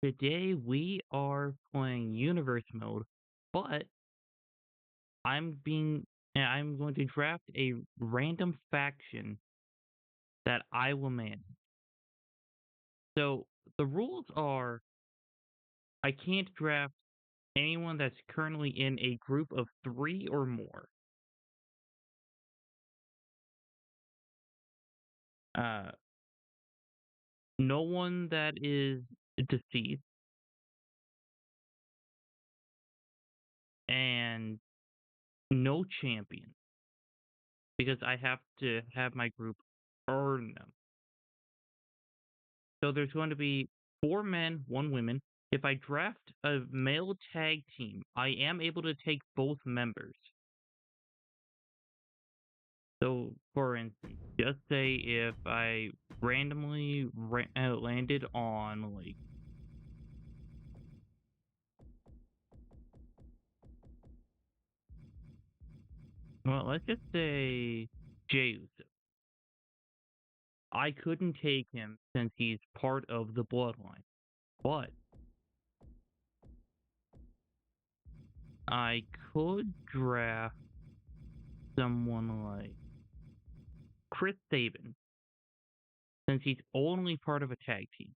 Today we are playing universe mode, but I'm going to draft a random faction that I will manage. So the rules are I can't draft anyone that's currently in a group of 3 or more. Uh, no one that is deceased, and no champion because I have to have my group earn them. So there's going to be 4 men, 1 woman. If I draft a male tag team, I am able to take both members. So, for instance, just say if I randomly landed on, like, well, let's just say Jey Uso. I couldn't take him since he's part of the bloodline, but I could draft someone like Chris Sabin since he's only part of a tag team.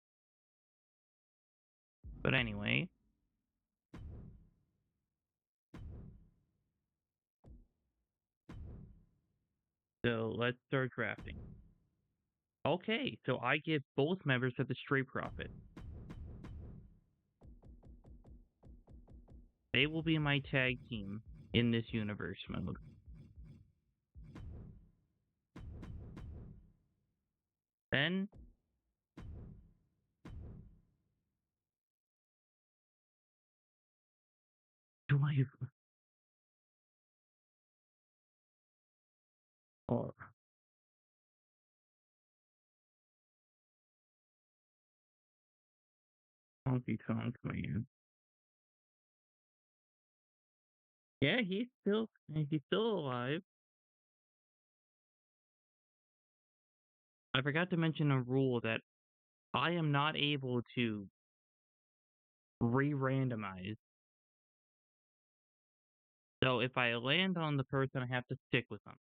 But anyway, so let's start drafting. Okay, so I get both members of the Street Profit. They will be my tag team in this universe mode. Then do I or Honky Tonk Man? Yeah, he's still alive. I forgot to mention a rule that I am not able to re-randomize. So if I land on the person, I have to stick with them.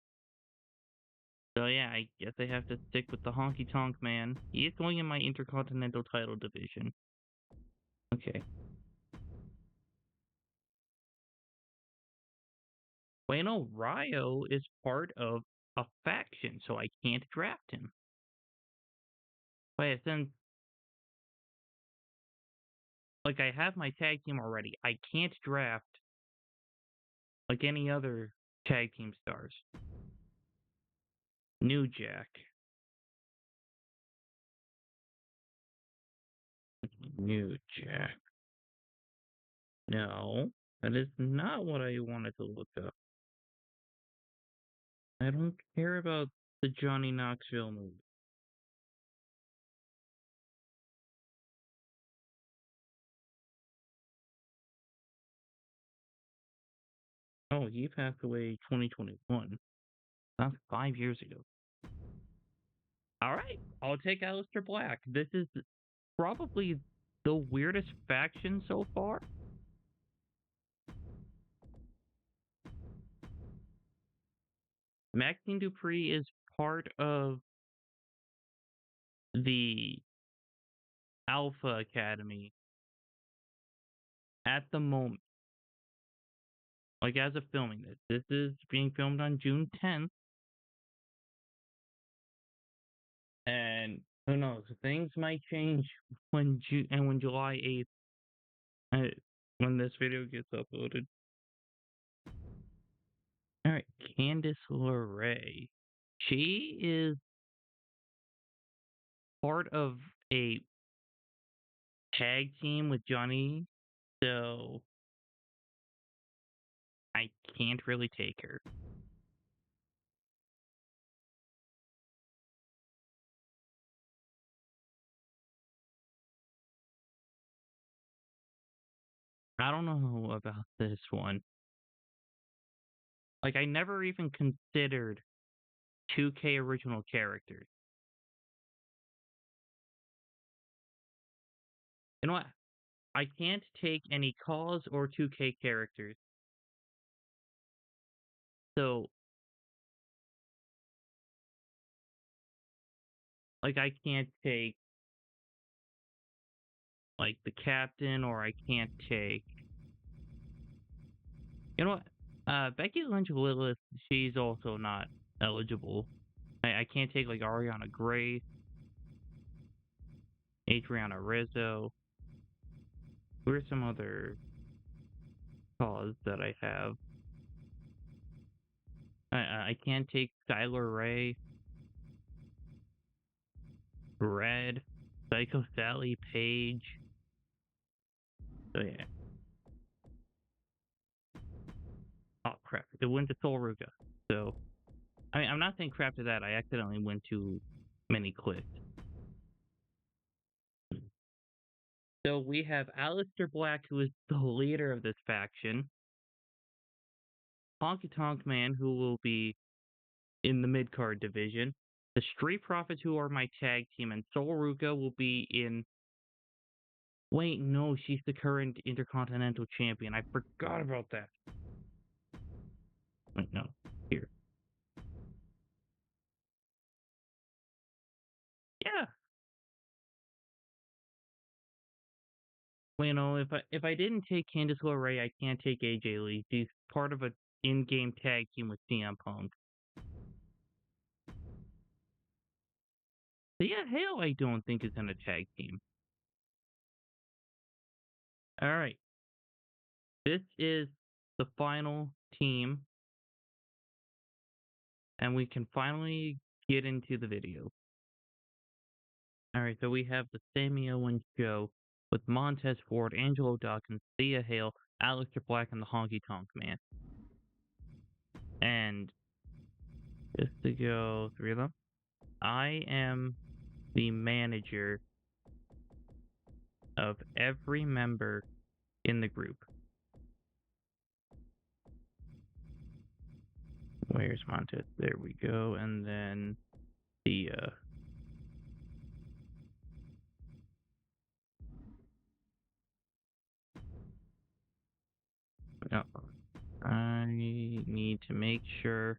So yeah, I guess I have to stick with the Honky Tonk Man. He is going in my Intercontinental title division. Okay. Bueno Ryo is part of a faction, so I can't draft him. But since like I have my tag team already, I can't draft like any other tag team stars. New Jack. New Jack. No, that is not what I wanted to look up. I don't care about the Johnny Knoxville movie. Oh, he passed away 2021. That's 5 years ago. All right, I'll take Aleister Black. This is probably the weirdest faction so far. Maxine Dupree is part of the Alpha Academy at the moment. Like as of filming this is being filmed on June 10th, and who knows? Things might change when July 8th, when this video gets uploaded. All right, Candice LeRae. She is part of a tag team with Johnny, so I can't really take her. I don't know about this one. Like, I never even considered 2K original characters. You know what? I can't take any calls or 2K characters. So, like, I can't take, like, the captain, or I can't take. You know what? Becky Lynch Lilith, she's also not eligible. I can't take, like, Ariana Grace, Adriana Rizzo. Who are some other calls that I have? I can't take Skylar Ray, Red, Psycho Sally, Paige. So yeah. Oh crap! It went to Sol Ruka. So I mean, I'm not saying crap to that. I accidentally went too many clicks. So we have Aleister Black, who is the leader of this faction. Honky Tonk Man, who will be in the mid card division. The Street Profits, who are my tag team, and Sol Ruka will be in. Wait, no, she's the current Intercontinental Champion. I forgot about that. Wait, no, here. Yeah. Well, if I didn't take Candice LeRae, I can't take AJ Lee. She's part of a in-game tag team with CM Punk. Thea Hale, I don't think is in a tag team. All right, this is the final team, and we can finally get into the video. All right, so we have the Sammy Owens show with Montez Ford, Angelo Dawkins, Thea Hale, Aleister Black, and the Honky Tonk Man. And just to go through them, I am the manager of every member in the group. Where's Montez? There we go. And then the no, I need to make sure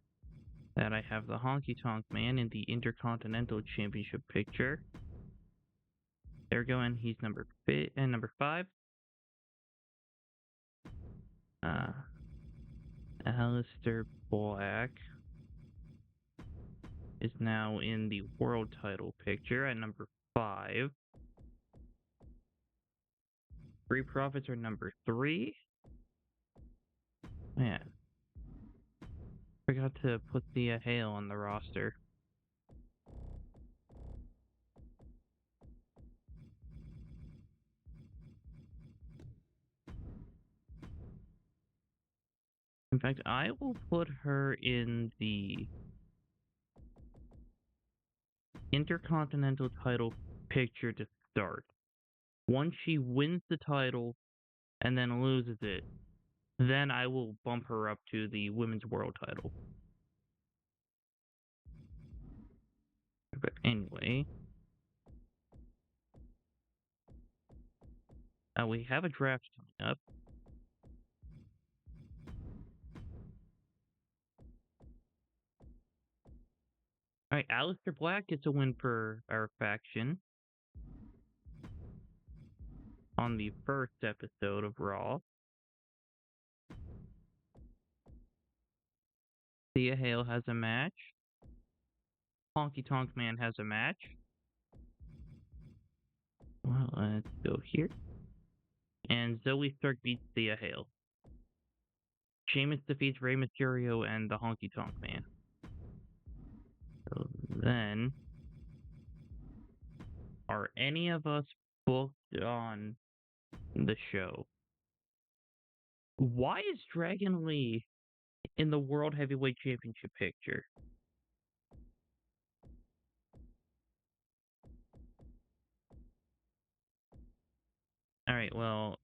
that I have the Honky Tonk Man in the Intercontinental Championship picture. There we go, and he's number 5. Aleister Black is now in the world title picture at number 5. Street Profits are number 3. Man, forgot to put Thea Hale on the roster. In fact, I will put her in the Intercontinental title picture to start. Once she wins the title and then loses it, then I will bump her up to the Women's World title. But anyway, we have a draft coming up. Alright, Aleister Black gets a win for our faction on the first episode of Raw. Thea Hale has a match. Honky Tonk Man has a match. Well, let's go here. And Zoe Stark beats Thea Hale. Sheamus defeats Rey Mysterio and the Honky Tonk Man. So then, are any of us booked on the show? Why is Dragon Lee in the World Heavyweight Championship picture? Alright, well,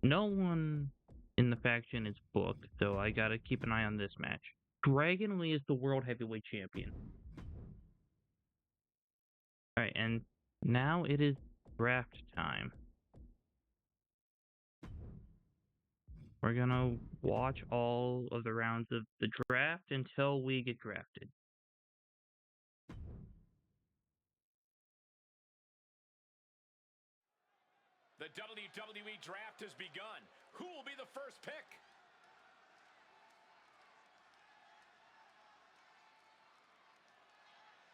no one in the faction is booked, so I gotta keep an eye on this match. Dragon Lee is the World Heavyweight Champion. Alright, and now it is draft time. We're gonna watch all of the rounds of the draft until we get drafted. The WWE draft has begun. Who will be the first pick?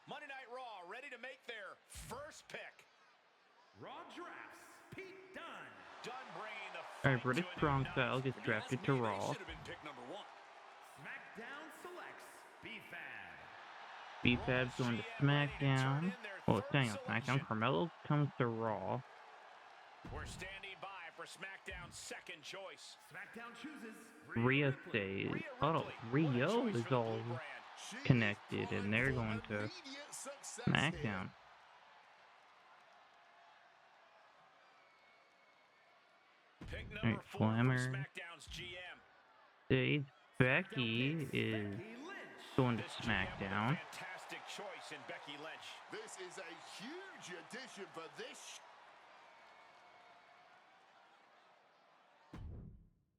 Monday Night Raw ready to make their first pick. Raw drafts Pete Dunne. Dunne bringing the fight. Alright, British Strong Style gets drafted to Raw. SmackDown selects B-Fab. B-Fab's going to SmackDown. Well, it's staying on SmackDown. Carmelo comes to Raw. We're standing by for SmackDown's second choice. SmackDown chooses Rhea stays. Oh, Rio is all connected, and they're going to SmackDown. Alright, Flammer stays. Becky is going to SmackDown. Fantastic choice in Becky Lynch. This is a huge addition for this.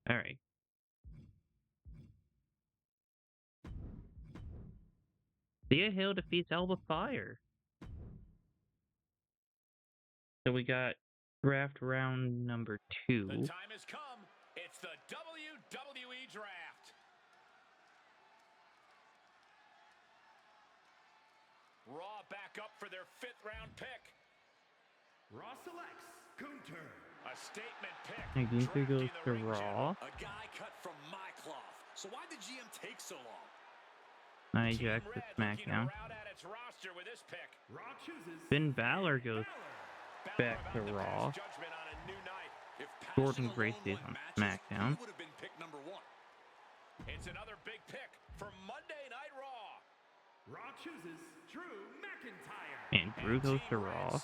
Alright. Thea Hill defeats Alba Fire. So we got draft round number 2. The time has come. It's the WWE draft. Raw back up for their 5th round pick. Raw selects Gunther. A statement pick. And Gunther goes to Raw. A guy cut from my cloth. So why did GM take so long? Nia Jax to SmackDown. Finn Balor goes back to Raw. Gordon Gray stays on SmackDown. It's another big pick for Monday Night Raw. Raw chooses Drew McIntyre. And Drew goes to Raw.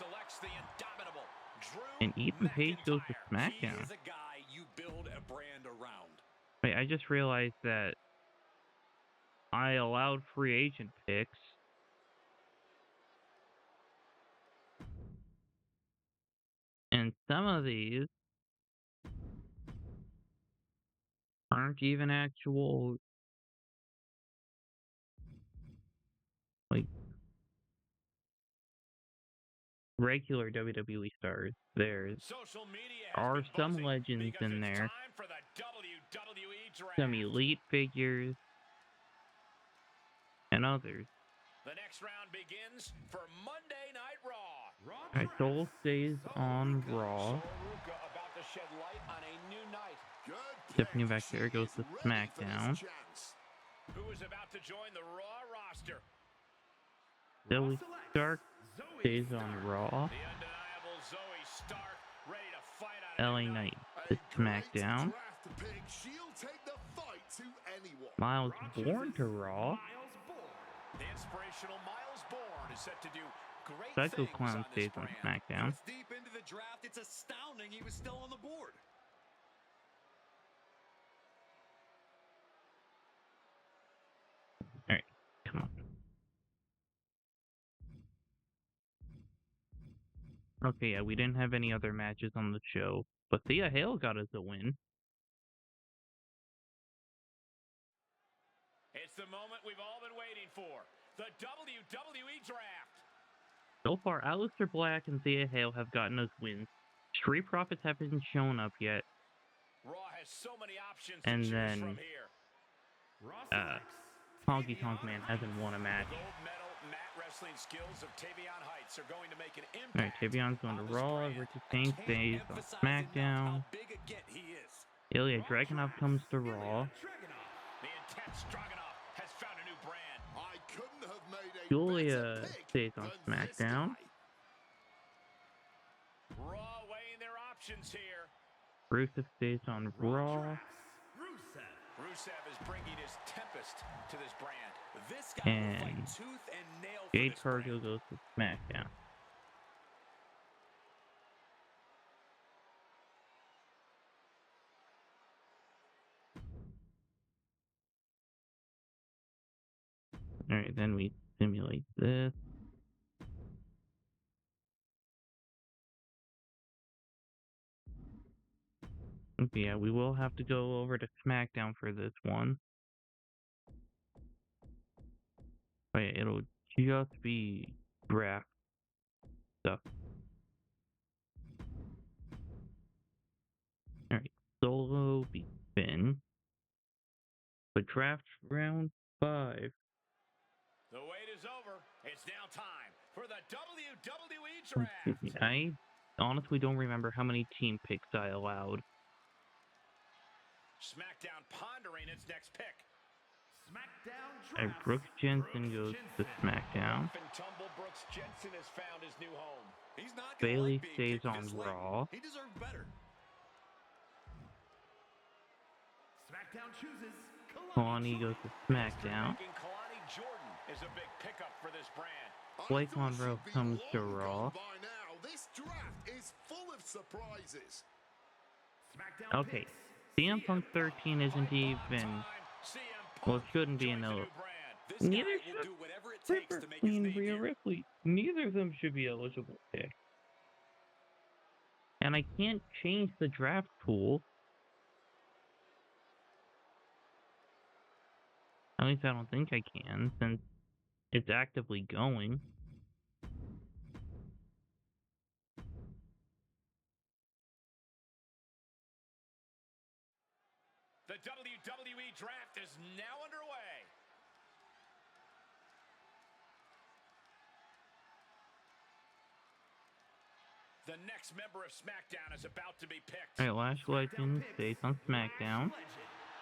And Ethan Page goes to SmackDown. He is a guy you build a brand around. Wait, I just realized that I allowed free agent picks. And some of these aren't even actual, like, regular WWE stars. There are some legends in there, some elite figures, and others. The next round begins for Monday Night Raw. Alright, Soul stays on Raw. About to shed light on a new night. Tiffany Vector goes to SmackDown. Who is about to join the Raw roster? Zoe Stark stays on Raw. The undeniable Zoe Stark ready to fight on LA Knight to SmackDown. Miles Bourne to Raw. The inspirational Miles Bourne is set to do great Psycho things Clown on stays this on brand. SmackDown. Deep into the draft, it's astounding he was still on the board. Alright, come on. Okay, yeah, we didn't have any other matches on the show, but Thea Hale got us a win. It's the moment we've all been waiting for. The WWE Draft. So far, Aleister Black and Thea Hale have gotten us wins. Street Profits haven't shown up yet. Raw has so many options And to choose then, from here. Honky Tonk Man hasn't won a match. Gold medal mat wrestling skills of Tavion Heights are going to make an Alright, impact. Tavion's going to Raw. Ricky Sting stays on SmackDown. Ilya Dragunov comes to Raw. The intense Dragunov has found a new brand. I couldn't have made a Julia better pick stays on than this SmackDown. guy. Raw weighing their options here. Rusev stays on Raw. Rusev is bringing his tempest to this brand. This guy will And fight tooth and nail for Jade this Cargill brand. goes to SmackDown. Alright, then we simulate this. Yeah, we will have to go over to SmackDown for this one. But it'll just be draft stuff. Alright, Solo beat Finn. But draft round 5. The wait is over. It's now time for the WWE Excuse me, Draft. I honestly don't remember how many team picks I allowed. SmackDown pondering its next pick. SmackDown Alright, drafts Brooks Jensen goes to SmackDown. Rough and tumble Brooks Jensen has found his new home. He's not gonna Bailey like being stays picked on this late. Raw. He deserved better. SmackDown chooses Kalani goes to SmackDown. Kalani Jordan is a big pickup for this brand. Blake Monroe comes to Raw. By now, this draft is full of surprises. SmackDown Okay, picks CM Punk 13 isn't even, well, it shouldn't be eligible. This Neither guy will should do whatever it takes Ripper to make his Queen name Rhea here. Ripley. Neither of them should be eligible pick. And I can't change the draft pool. At least I don't think I can, since it's actively going. The WWE Draft is now underway. The next member of SmackDown is about to be picked. Alright, Lash Legend stays on SmackDown.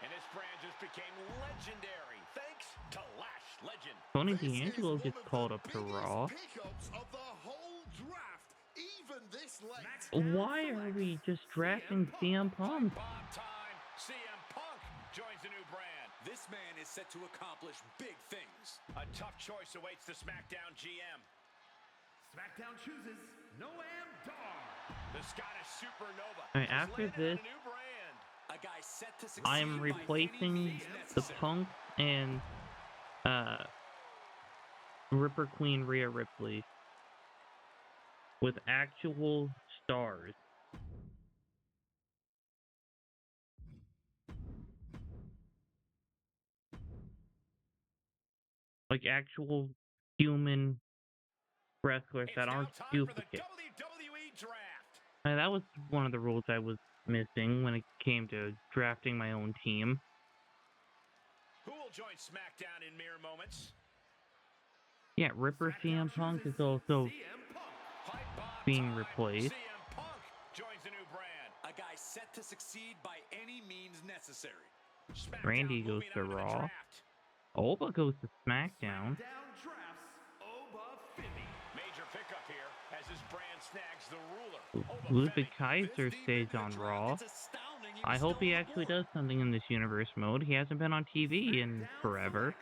And this brand just became legendary thanks to Lash Legend. Tony This is D'Angelo one gets of called the up to biggest Raw. pickups of the whole draft, even this late. Why are we just drafting CM Punk? Bomb time. CM Punk joins the new brand. This man is set to accomplish big things. A tough choice awaits the SmackDown GM. SmackDown chooses Noam Dar. The Scottish Supernova. Alright, has after landed this, on a new brand. A guy set to succeed I am by replacing any means the necessary. Punk and Ripper Queen Rhea Ripley with actual stars. Like actual human wrestlers that It's now aren't time for the duplicates. WWE Draft. That was one of the rules I was missing when it came to drafting my own team. Who will join SmackDown in mere moments? Yeah, Ripper CM Punk is also Hype bomb being time. replaced. CM Punk joins the new brand. A guy set to succeed by any means necessary. SmackDown Randy goes moving to on the Raw. draft. Oba goes to SmackDown. Down drafts Oba Femi. Major pickup here as his brand snags the ruler. Oba Ludwig Femi. Kaiser stays on Raw. It's astounding he I was hope still he on the actually board. does something in this universe mode. He hasn't been on TV in forever.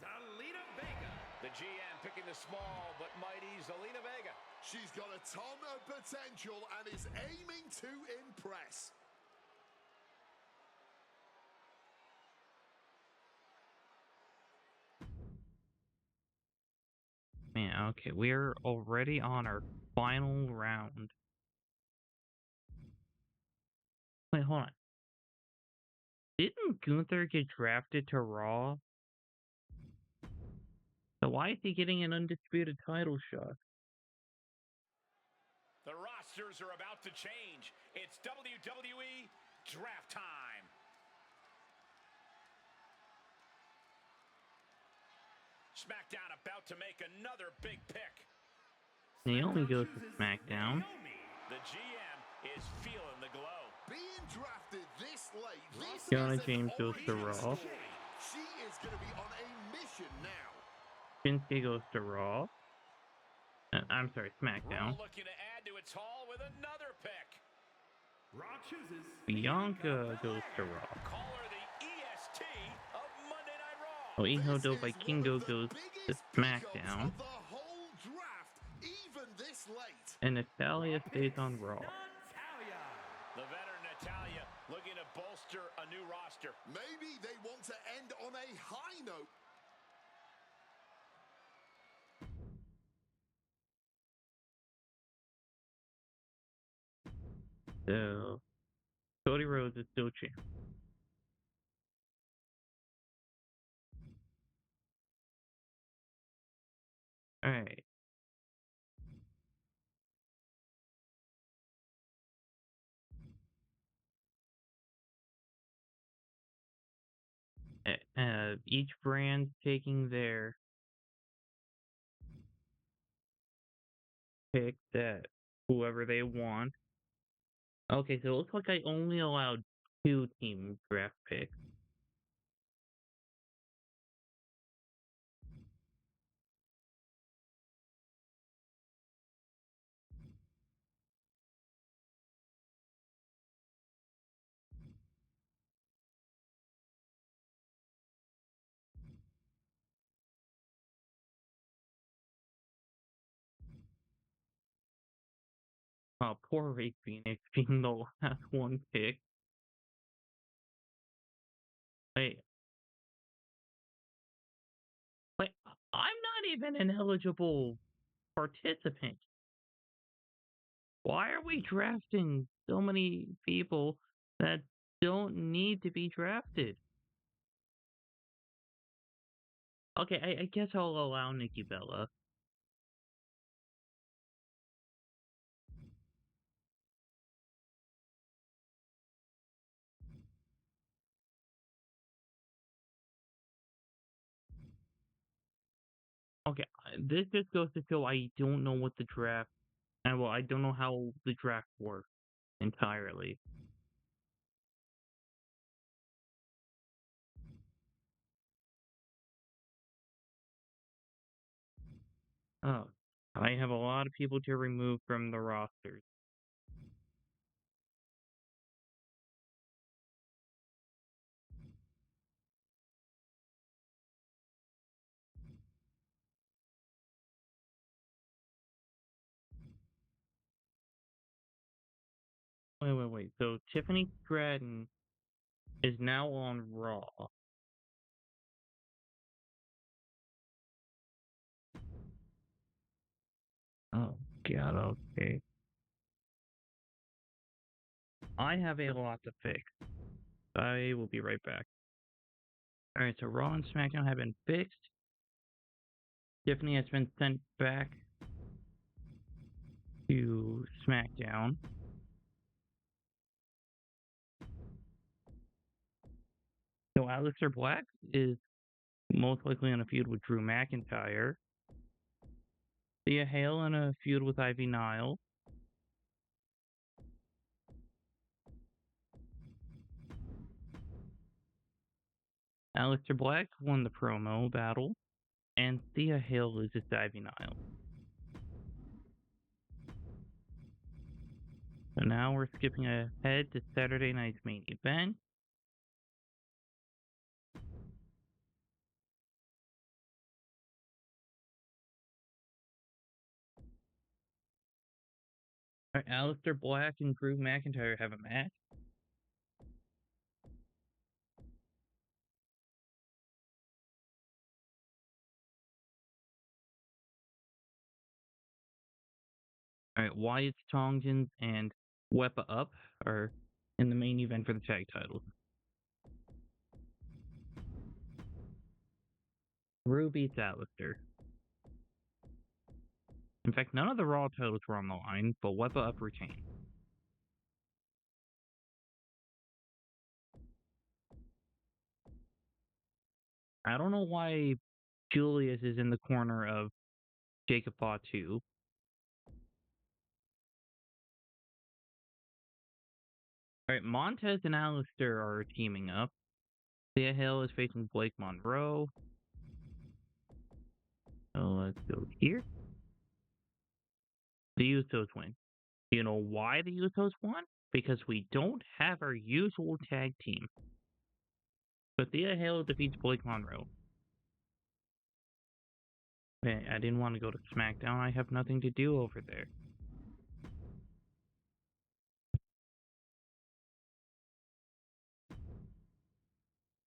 Zelina Vega. The GM picking the small but mighty Zelina Vega. She's got a ton of potential and is aiming to impress. Man, okay, we're already on our final round. Wait, hold on. Didn't Gunther get drafted to Raw? So why is he getting an undisputed title shot? The rosters are about to change. It's WWE Draft time. SmackDown about to make another big pick. Naomi goes to SmackDown. The GM is feeling the glow. Being drafted this late, this Kiana is an James goes to origin Raw. story. She is going to be on a mission now. Shinsuke goes to Raw. I'm sorry, Raw SmackDown. looking to add to its haul with another pick. Raw chooses Bianca goes to Raw. Call her the EST of Monday Night Raw. Oiho This do is Vikingo one of the goes to biggest pickups SmackDown. of the whole draft, even this late. And Natalia stays on Raw. Natalia. The veteran Natalia looking to bolster a new roster. Maybe they want to end on a high note. So Cody Rhodes is still champ. All right. Each brand taking their pick that whoever they want. Okay, so it looks like I only allowed 2 team draft picks. Poor Ray Phoenix being the last one pick. Wait, wait, I'm not even an eligible participant. Why are we drafting so many people that don't need to be drafted? Okay, I guess I'll allow Nikki Bella. Okay, this just goes to show I don't know what the draft, and well, I don't know how the draft works entirely. Oh, I have a lot of people to remove from the rosters. Wait. So Tiffany Stratton is now on Raw. Oh God, okay. I have a lot to fix. I will be right back. Alright, so Raw and SmackDown have been fixed. Tiffany has been sent back to SmackDown. So Aleister Black is most likely in a feud with Drew McIntyre. Thea Hale in a feud with Ivy Nile. Aleister Black won the promo battle, and Thea Hale loses to Ivy Nile. So now we're skipping ahead to Saturday night's main event. All right, Aleister Black and Drew McIntyre have a match. All right, Wyatt Tongans and Weppa Up are in the main event for the tag titles. Drew beats Aleister. In fact, none of the Raw titles were on the line, but Weppa Up retained. I don't know why Julius is in the corner of Jacob Fatu. All right, Montez and Aleister are teaming up. Thea Hill is facing Blake Monroe. So let's go here. The Usos win. You know why the Usos won? Because we don't have our usual tag team. But Thea Hill defeats Blake Monroe. Okay, I didn't want to go to SmackDown. I have nothing to do over there.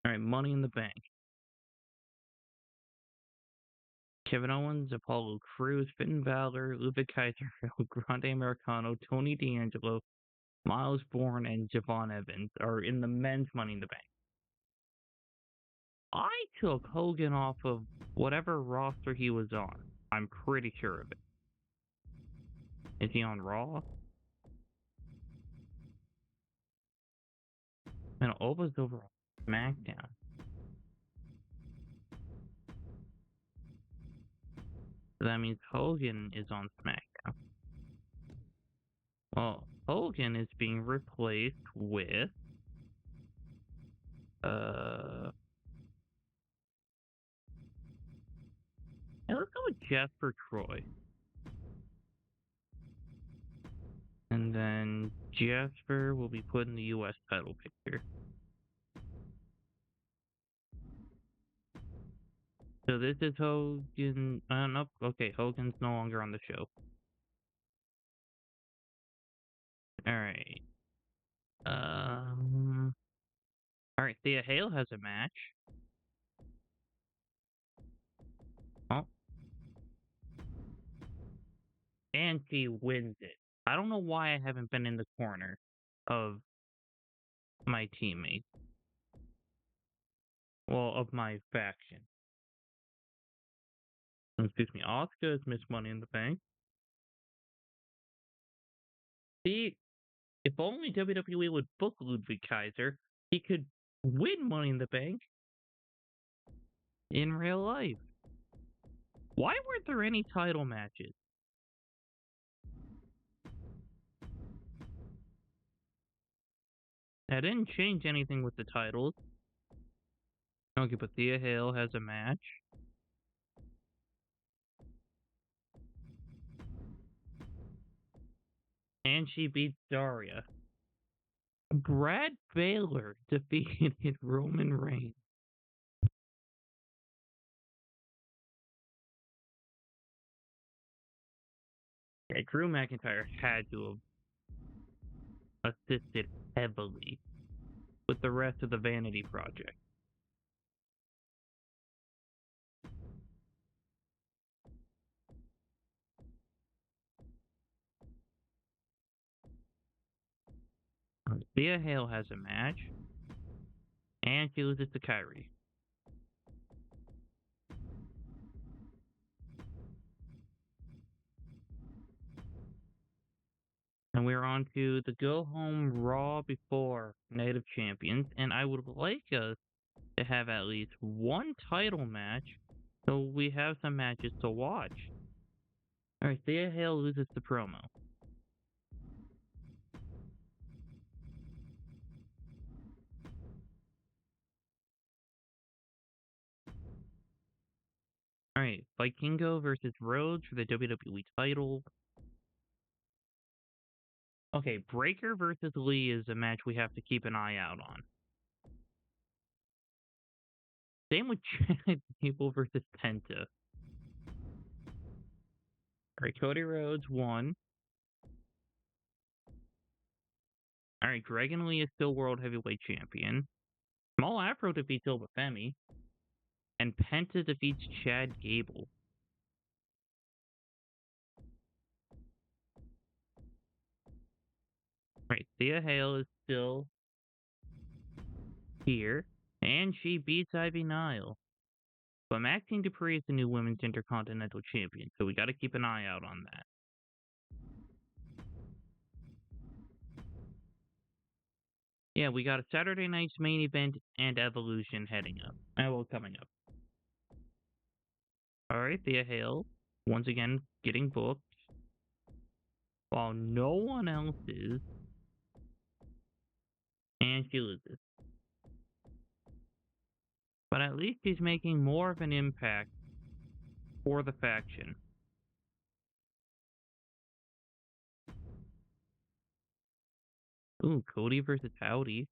All right, Money in the Bank. Kevin Owens, Apollo Crews, Finn Balor, Ludwig Kaiser, El Grande Americano, Tony D'Angelo, Miles Bourne and Javon Evans are in the men's Money in the Bank. I took Hogan off of whatever roster he was on. I'm pretty sure of it. Is he on Raw? And Ova's over on SmackDown. So that means Hogan is on SmackDown. Well, Hogan is being replaced with yeah, let's go with Jasper Troy. And then Jasper will be put in the US title picture. So this is Hogan. Nope. Okay, Hogan's no longer on the show. Alright. Alright, Thea Hale has a match. Oh. And she wins it. I don't know why I haven't been in the corner of my teammate. Well, of my faction. Excuse me, Asuka has missed Money in the Bank. See, if only WWE would book Ludwig Kaiser, he could win Money in the Bank in real life. Why weren't there any title matches? That didn't change anything with the titles. Okay, but Thea Hale has a match. And she beats Daria. Brad Baylor defeated Roman Reigns. Yeah, Drew McIntyre had to have assisted heavily with the rest of the Vanity Project. Thea Hale has a match. And she loses to Kyrie. And we're on to the Go Home Raw before Native Champions. And I would like us to have at least one title match so we have some matches to watch. Alright, Thea Hale loses the promo. Alright, Vikingo versus Rhodes for the WWE title. Okay, Breaker versus Lee is a match we have to keep an eye out on. Same with Chad Gable versus Penta. Alright, Cody Rhodes won. Alright, Dragon Lee is still World Heavyweight Champion. Small Afro defeats Silva Femi. And Penta defeats Chad Gable. Right, Thea Hale is still here. And she beats Ivy Nile. But Maxine Dupree is the new Women's Intercontinental Champion, so we gotta keep an eye out on that. Yeah, we got a Saturday night's main event and Evolution heading up. Coming up. Alright, Thea Hale, once again, getting booked. While no one else is. And she loses. But at least she's making more of an impact for the faction. Ooh, Cody versus Howdy.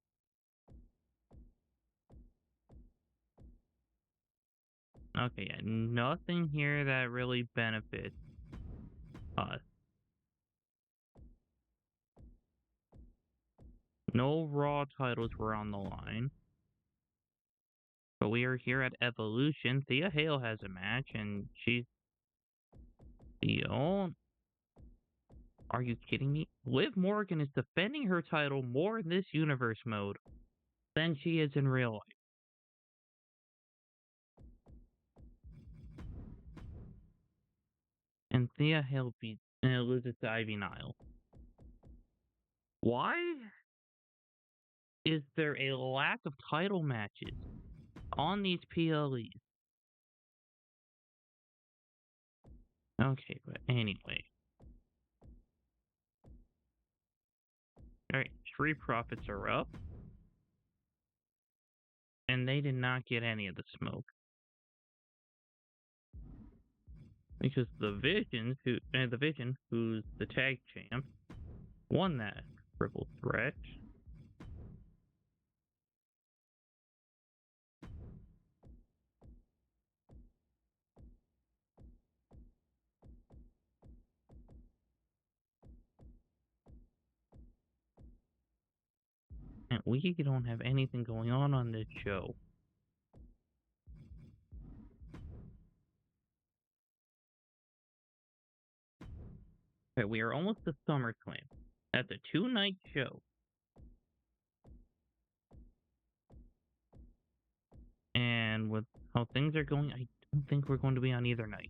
Okay, yeah, nothing here that really benefits us. No Raw titles were on the line. But we are here at Evolution. Thea Hale has a match, and she's the only... Are you kidding me? Liv Morgan is defending her title more in this universe mode than she is in real life. And Thea Hale beats and loses to Ivy Nile. Why is there a lack of title matches on these PLEs? Okay, but anyway. Alright, Street Profits are up. And they did not get any of the smoke. Because the Vision, who's the tag champ, won that triple threat. And we don't have anything going on this show. Okay, we are almost to SummerSlam. That's a 2-night show. And with how things are going, I don't think we're going to be on either night.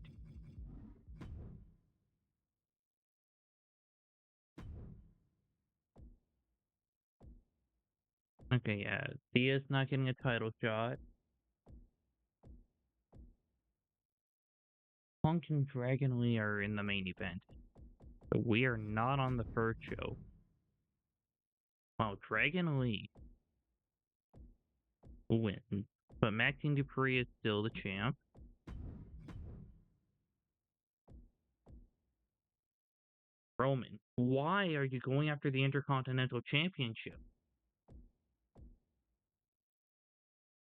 Okay, yeah, Thea's not getting a title shot. Punk and Dragon Lee are in the main event. But we are not on the first show. Wow, Dragon Lee wins. But Maxine Dupree is still the champ. Roman, why are you going after the Intercontinental Championship?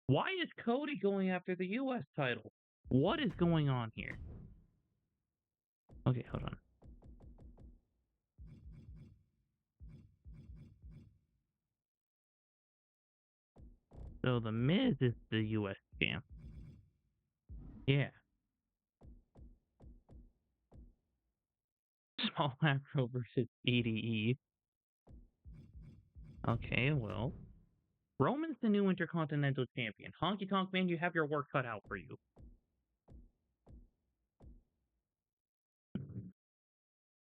Why is Cody going after the U.S. title? What is going on here? Okay, hold on. So the Miz is the U.S. champ. Yeah. Small Afro versus EDE. Okay, well. Roman's the new Intercontinental Champion. Honky Tonk Man, you have your work cut out for you.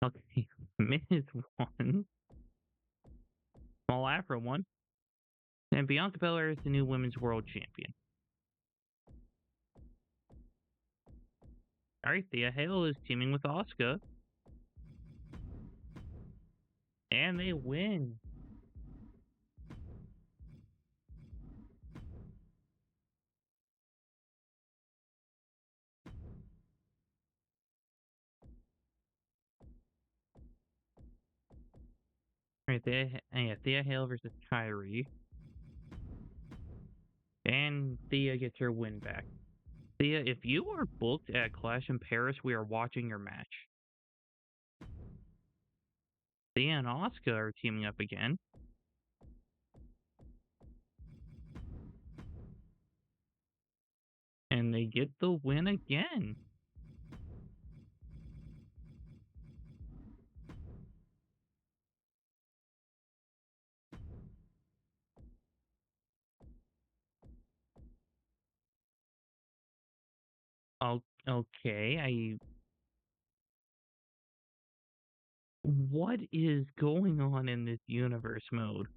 Okay, Miz won. Small Afro won. And Bianca Belair is the new Women's World Champion. Alright, Thea Hale is teaming with Asuka. And they win. Alright, Thea Hale versus Kyrie. And Thea gets her win back. Thea, if you are booked at Clash in Paris, we are watching your match. Thea and Asuka are teaming up again. And they get the win again. Oh, okay, What is going on in this universe mode?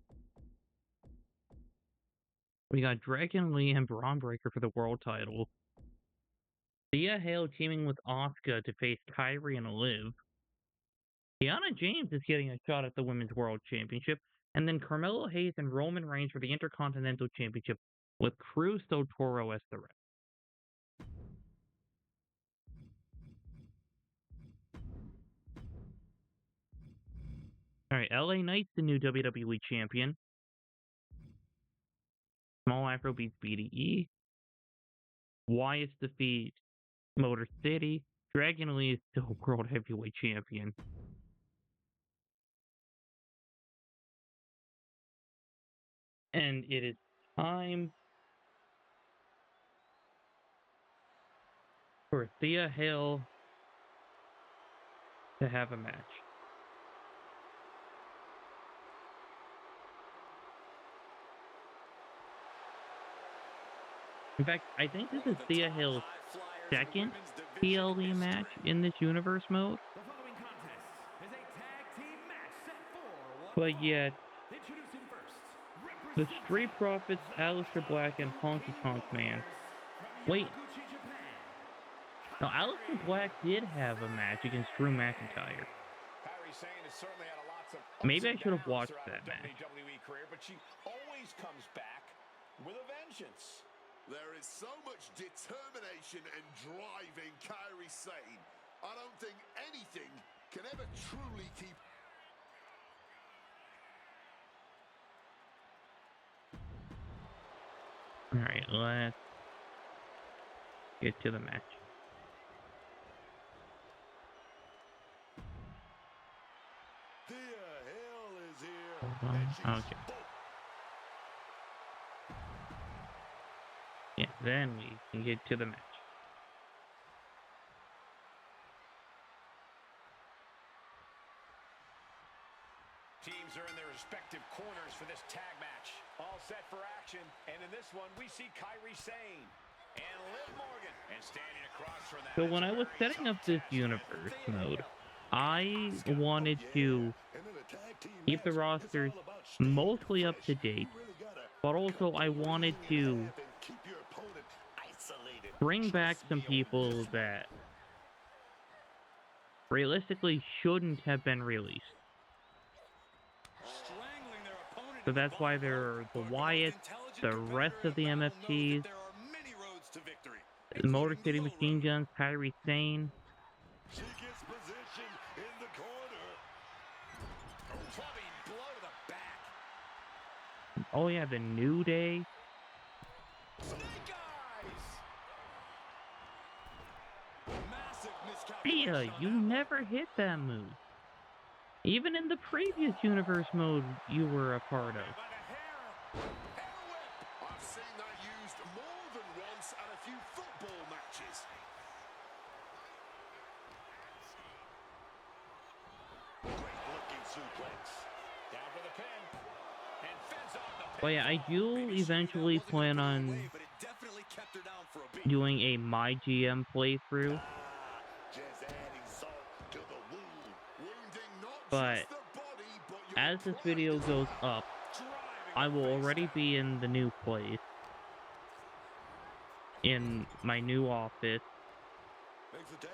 We got Dragon Lee and Braun Breaker for the world title. Thea Hale teaming with Asuka to face Kyrie and Liv. Kiana James is getting a shot at the Women's World Championship. And then Carmelo Hayes and Roman Reigns for the Intercontinental Championship with Cruz del Toro as the ref. Alright, LA Knight's the new WWE Champion. Small Afro beats BDE. Wyatt's defeat Motor City. Dragon Lee is still World Heavyweight Champion. And it is time for Thea Hale to have a match. In fact, I think this One is of the Thea top Hill's high flyers in second women's division PLE match history. in this universe mode, The following contest is a tag team match set for one but fall. yet Introducing first, the representing Street Profits, the Aleister Black, and Honky Kabuki Tonk Man. Warriors from Wait, Yamaguchi, Japan. now Aleister Black did have a match against Drew McIntyre. Kairi Sane has certainly had lots of ups Maybe I and should have downs watched throughout her that match. WWE career, but she always comes back with a vengeance. There is so much determination and drive in Kairi Sane. I don't think anything can ever truly keep... Alright, let's get to the match. Thea Hill is here. Hold on. And she's Okay. Yeah, then we can get to the match. Teams are in their respective corners for this tag match. All set for action. And in this one, we see Kairi Sane and Liv Morgan. And standing across from that. So when I was setting up this universe mode, I wanted to keep the rosters mostly up to date, but also I wanted to bring back some people that realistically shouldn't have been released. Strangling their opponent So in the that's why bottom there rope. are the But Wyatts, intelligent the competitor rest in of the battle knows that MFTs, there are many roads to victory, the Motor including City the low Machine road. Guns, Kairi Sane. She gets position in the corner. Clubbing blow to the back. Oh yeah, the New Day. Snake Eyes. Massive Thea, miscalculation on you that one. never hit that move. Even in the previous universe mode you were a part of. By the hair. Hair whip. I've seen that used more than once at a few football matches. Great looking suplex. Down for the pin. And fends off the pin. But yeah, I do Maybe she knew that eventually wasn't gonna plan put her on away, but it definitely kept her down for a beat. doing a My GM playthrough, Just adding salt to the wound. Wounding not but just the body, but your as this pride video as goes well. up, Driving I the will face already down. be in the new place, in my new office, Makes a tag.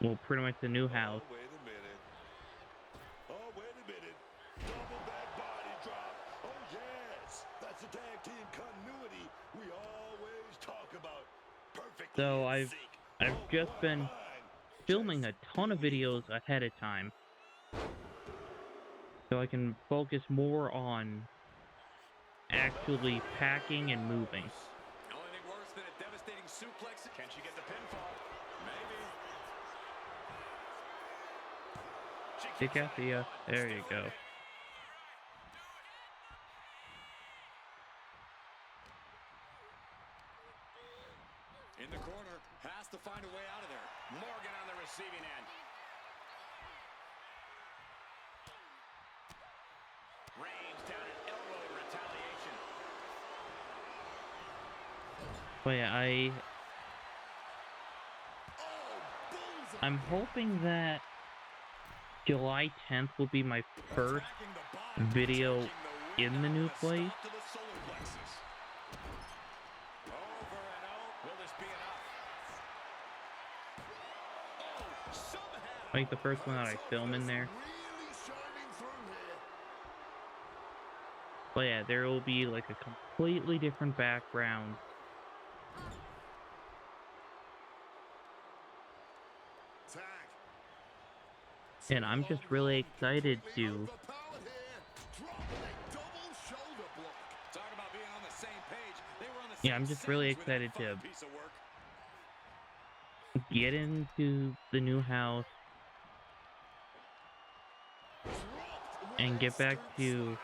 well, pretty much the new house. Oh, wait a minute. Oh, wait a minute. Double back body drop. Oh, yes. That's the tag team continuity we always talk about. Perfectly So in I've sync. Oh, just what been mind. filming a Just ton of beautiful. videos ahead of time, so I can focus more on actually packing and moving. Only thing worse than a devastating suplex. Can she get the pinfall? Maybe. She Kick kicks out out Thea. at one. There you Still in go. it. In the corner, has to find a way out of there. Morgan on the receiving end. Reigns down an elbow in retaliation. But yeah, I'm hoping that July 10th will be my first Attacking the body, video taking the in wind the out new of the place. stop to the solar plexus. Over and out. Will this be enough? Oh, somehow. Like the first one that I film in there. Really shining through here. But yeah, there will be like a completely different background. Tag. And I'm just really excited Completely to overpowered here. Dropping a double shoulder block. Talk about being on the same page. They were on the Yeah, same I'm just really sentence with that excited to fine piece of work. get into the new house Dropped with and a get back scoop to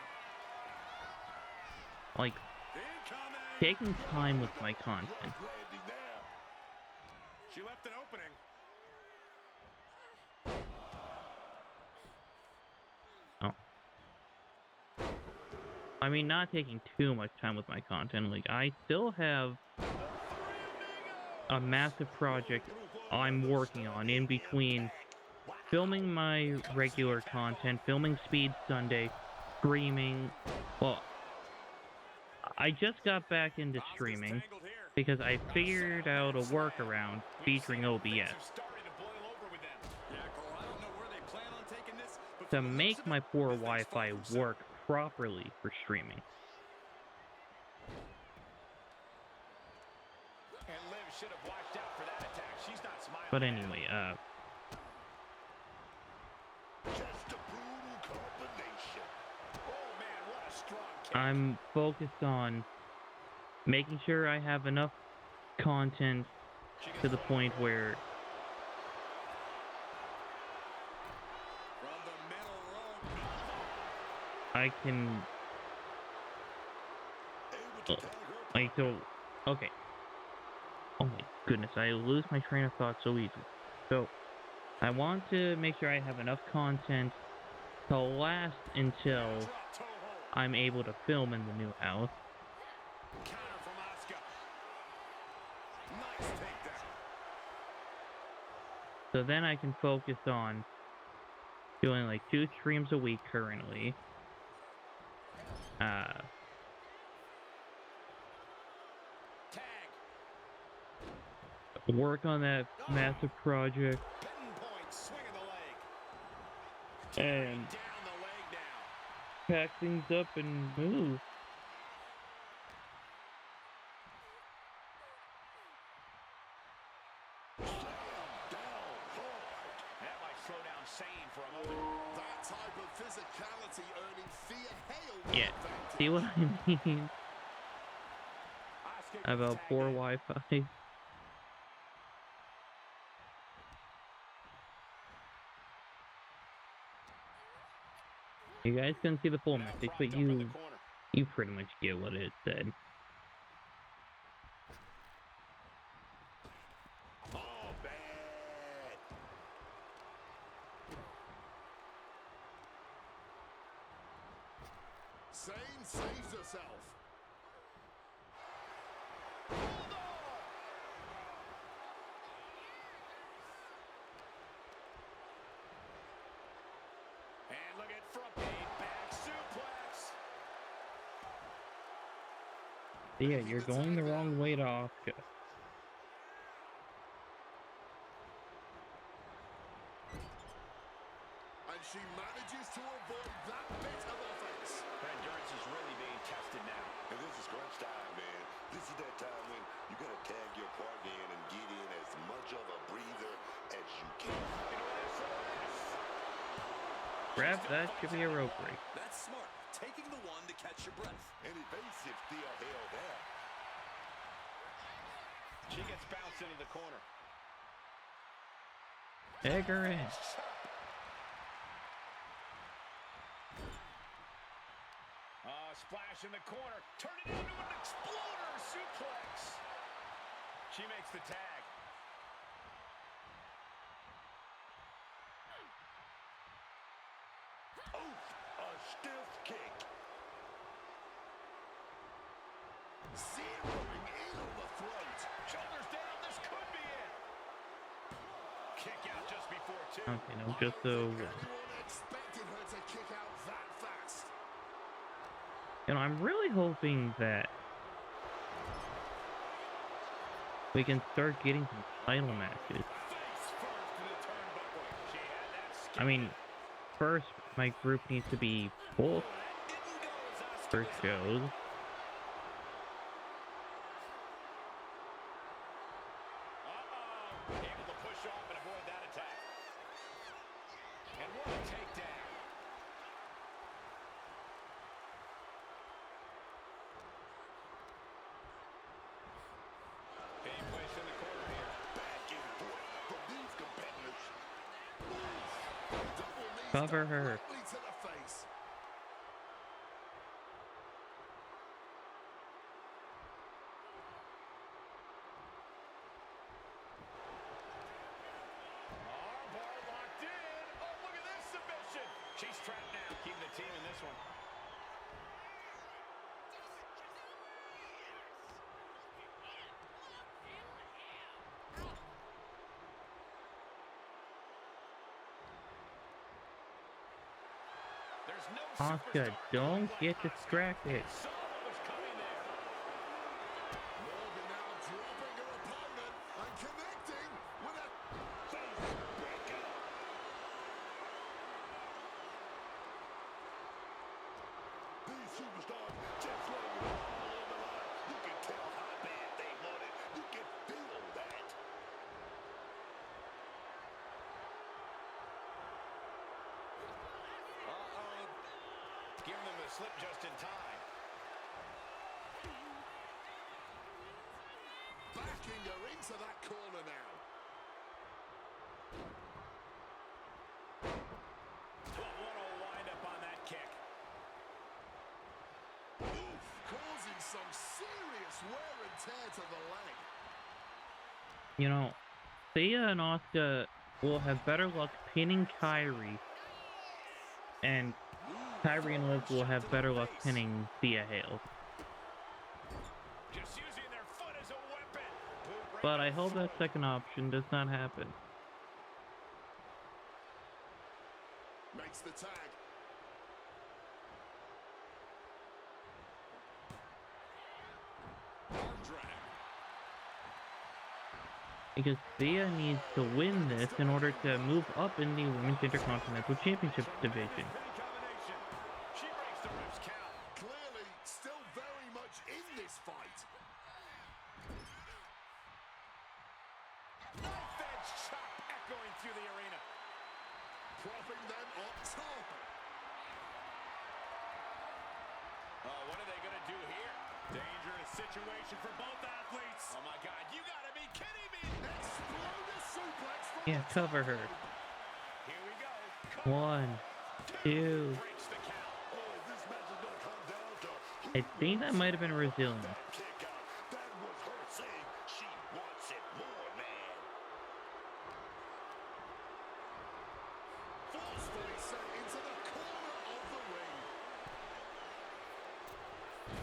like Incoming. taking time with my content. slam. Landing there. She left an opening. Oh. I mean, not taking too much time with my content. Like, I still have a massive project I'm working on in between filming my regular content, filming Speed Sunday, streaming. Well, I just got back into Asuka's streaming tangled here. because I Got a figured setup out and a a slam. workaround We've seen featuring it. Things OBS have started to boil over with them. Yeah, Cole, I don't know where they plan on taking this, but to from the looks make of it, my poor this thing's far Wi-Fi from settled. work properly for streaming. And Liv should have watched out for that attack. She's not smiling. But now. anyway, Just a brutal combination. Oh man, what a strong kick. I'm focused on making sure I have enough content to the point where From the middle rope. I can Able to tag her like so. Okay. Oh my goodness, I lose my train of thought so easily. So I want to make sure I have enough content to last until Drop toe hold. I'm able to film in the new house. Counter from Asuka. Nice takedown. So then I can focus on doing like 2 streams a week currently. Tag. Work on that massive project Bitten point. Swinging the leg. and Down the leg now. pack things up and move. That might slow down Sane for a moment. That type of physicality earning Thea Hale. Yeah, see what I mean Asuka gets about tagged poor in. Wi-Fi? You guys couldn't see the full Now message, propped but up in the corner. you pretty much get what it said. Oh, bad. Sane saves herself. And look at front a back suplex. Yeah, you're going the wrong way to Asuka. And she manages to avoid that bit of offense. Her endurance is really being tested now. And this is crunch time, man. This is that time when you gotta tag your partner in and get in as much of a breather as you can. Grab that should be a rope break. That's smart. Taking the one to catch your breath. And evasive Thea Hale there. She gets bounced into the corner. Tag her in. Splash in the corner. Turn it into an exploder suplex. She makes the tag. Oof, a stiff kick. Zeroing in on the throat. Shoulders down. This could be it. Kick out just before 2. Okay, no, just the one. Anyone expected her to kick out that fast? You know, I'm really hoping that we can start getting some title matches. Face first to the turnbuckle. She had that I mean, first, my group needs to be full for shows. Able to push off and avoid that attack. And what a takedown. Being placed in the corner here. Back and forth from these competitors. Double knees Cover her. directly to the face. Armbar locked in. Oh, look at this submission. She's trapped now. Keeping the team in this one. There's no Asuka, superstar quite don't like get Asuka. distracted. Saw what was coming there. Morgan now dropping her opponent and connecting with a face breaker. These superstars just laying it all on the line. You can tell how bad they want it. You can feel that. Uh-oh. Giving them the slip just in time. Backing her into that corner now. Oh, what a wind-up on that kick. Oof, causing some serious wear and tear to the leg. You know, Thea and Asuka will have better luck pinning Kyrie, and Kyrie and Liv will have better luck pinning Thea Hale. Just using their foot as a weapon. Boot right But to I the hope that throat. second option does not happen. Makes the tag. Arm drag. Because Thea needs to win this in order to move up in the Women's Intercontinental Championship division. Pinning combination. She breaks the ref's count. Clearly still very much in this fight. Knife edge chop echoing through the arena. Propping them up top. Oh, what are they going to do here? Dangerous situation for both athletes. Oh, my God. You got to be kidding me. Exploder suplex from Yeah, the cover top her. rope. Here we go. Cover. 1, 2. Breaks the count. Oh, this match is going to come down to who I think that might have been Brazilian. that kick out. That was her saying she wants it more, man. Forcefully sent into the corner of the ring.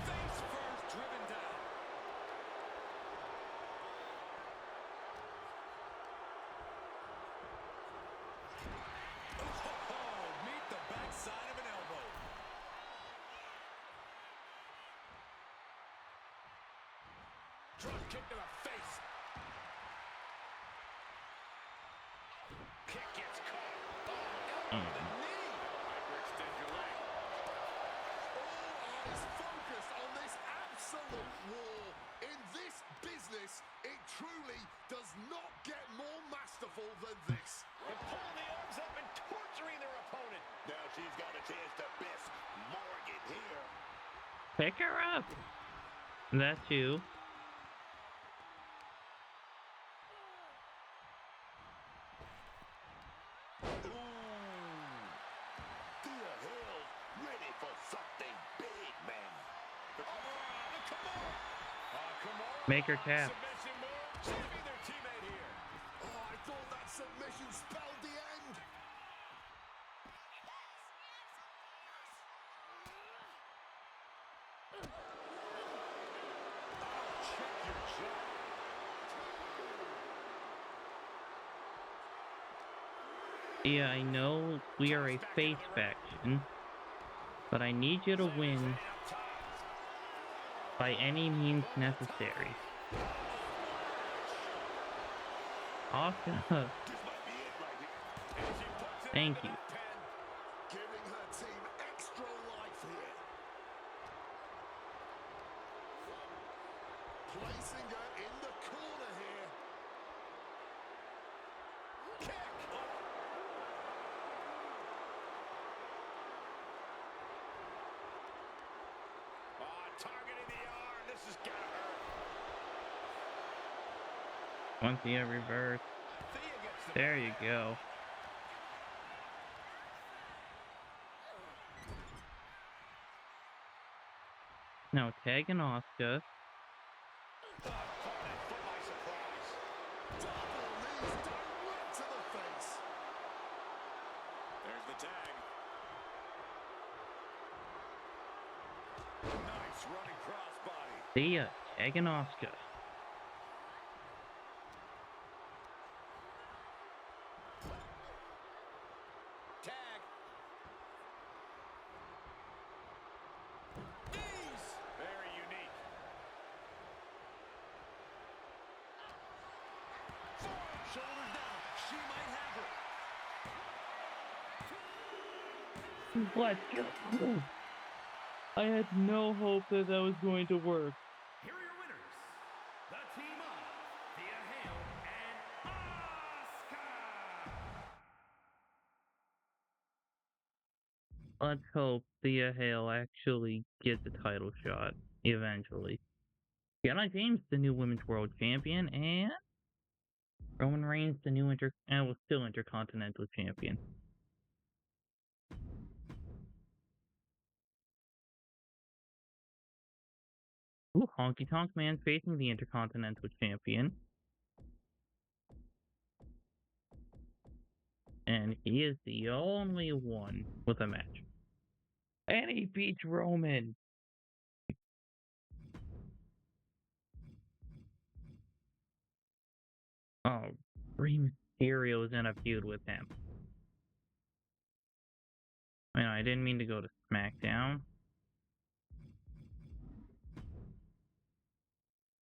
Face first, driven down. Oh, meet the backside of an elbow. Drop kick to the face. Kick gets caught. Oh, elbow to the knee. Hyperextend your leg. All eyes focused on this absolute war. In this business, it truly does not get more masterful than this. And pulling the arms up and torturing their opponent. Now she's got a chance to best Morgan here. Pick her up! That too. Ooh. Thea Hale ready for something big, man. Make her tap. Submission move. Saving their teammate here. Oh, I thought that submission spelled the end. Check your jaw. Yeah, I know we are a face faction, but I need you to win by any means necessary. Asuka, This might be it right here. And she puts it thank into you. that pin. Giving her team extra life here. Placing her in the corner here. Kick. Targeting the arm. This is gonna hurt. Once you reverse. Thea gets the There you go. Now tagging Asuka. caught that foot by surprise. Double knees direct to the face. There's the tag. Nice running crossbody. Thea tagging Asuka. Tag. Shoulders down. She might have her. Let's go. I had no hope that that was going to work. Here are your winners, the team of Thea Hale and Asuka. Let's hope Thea Hale actually gets a title shot eventually. Kiana James, the new Women's World Champion, and Roman Reigns, the new still Intercontinental Champion. Ooh, Honky Tonk Man facing the Intercontinental Champion. And he is the only one with a match. And he beats Roman. Oh, Rey Mysterio is in a feud with him. I didn't mean to go to SmackDown.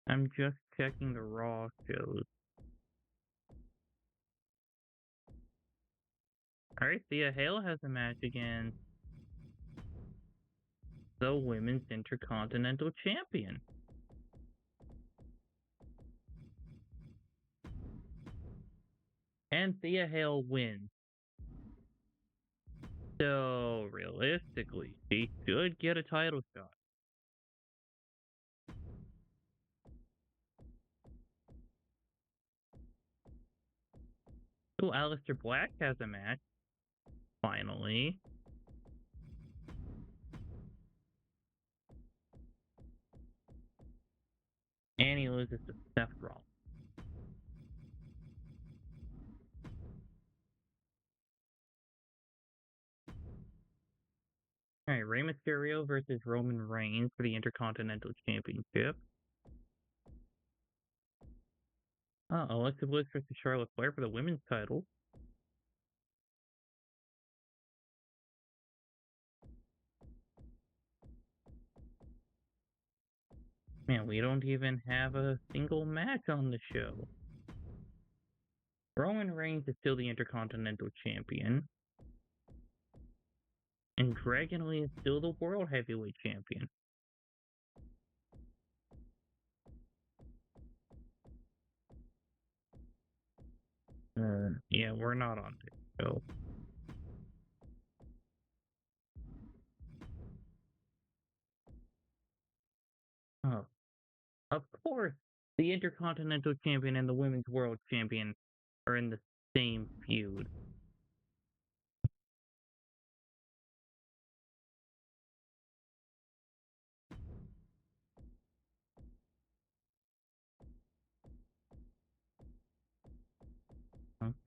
I'm just checking the Raw shows. Alright, Thea Hale has a match against the Women's Intercontinental Champion. And Thea Hale wins. So, realistically, she should get a title shot. So, Aleister Black has a match. Finally. And he loses to Seth Rollins. Alright, Rey Mysterio versus Roman Reigns for the Intercontinental Championship. Alexa Bliss versus Charlotte Flair for the women's title. Man, we don't even have a single match on the show. Roman Reigns is still the Intercontinental Champion. And Dragon Lee is still the World Heavyweight Champion. Yeah, we're not on this show. Oh, of course, the Intercontinental Champion and the Women's World Champion are in the same feud.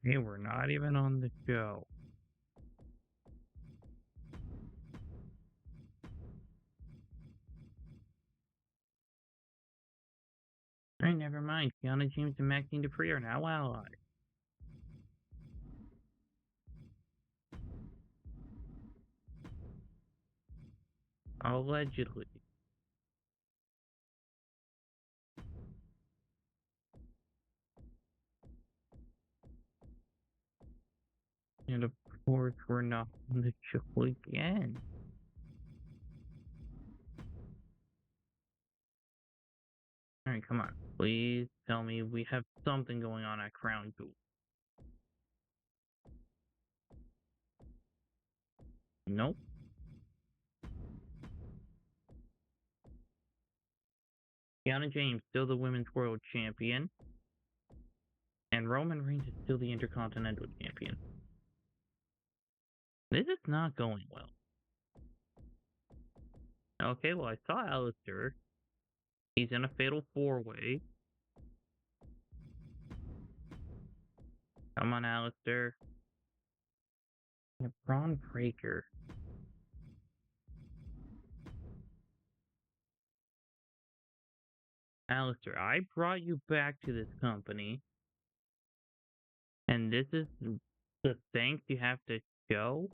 Okay, we're not even on the show. Alright, never mind. Kiana James and Maxine Dupree are now allies. Allegedly. And of course, we're not on the show again. Alright, come on. Please tell me we have something going on at Crown Jewel. Nope. Kiana James, still the Women's World Champion. And Roman Reigns is still the Intercontinental Champion. This is not going well. Okay, well, I saw Aleister. He's in a fatal four-way. Come on, Aleister. Braun Breaker. Aleister, I brought you back to this company. And this is the thanks you have to show?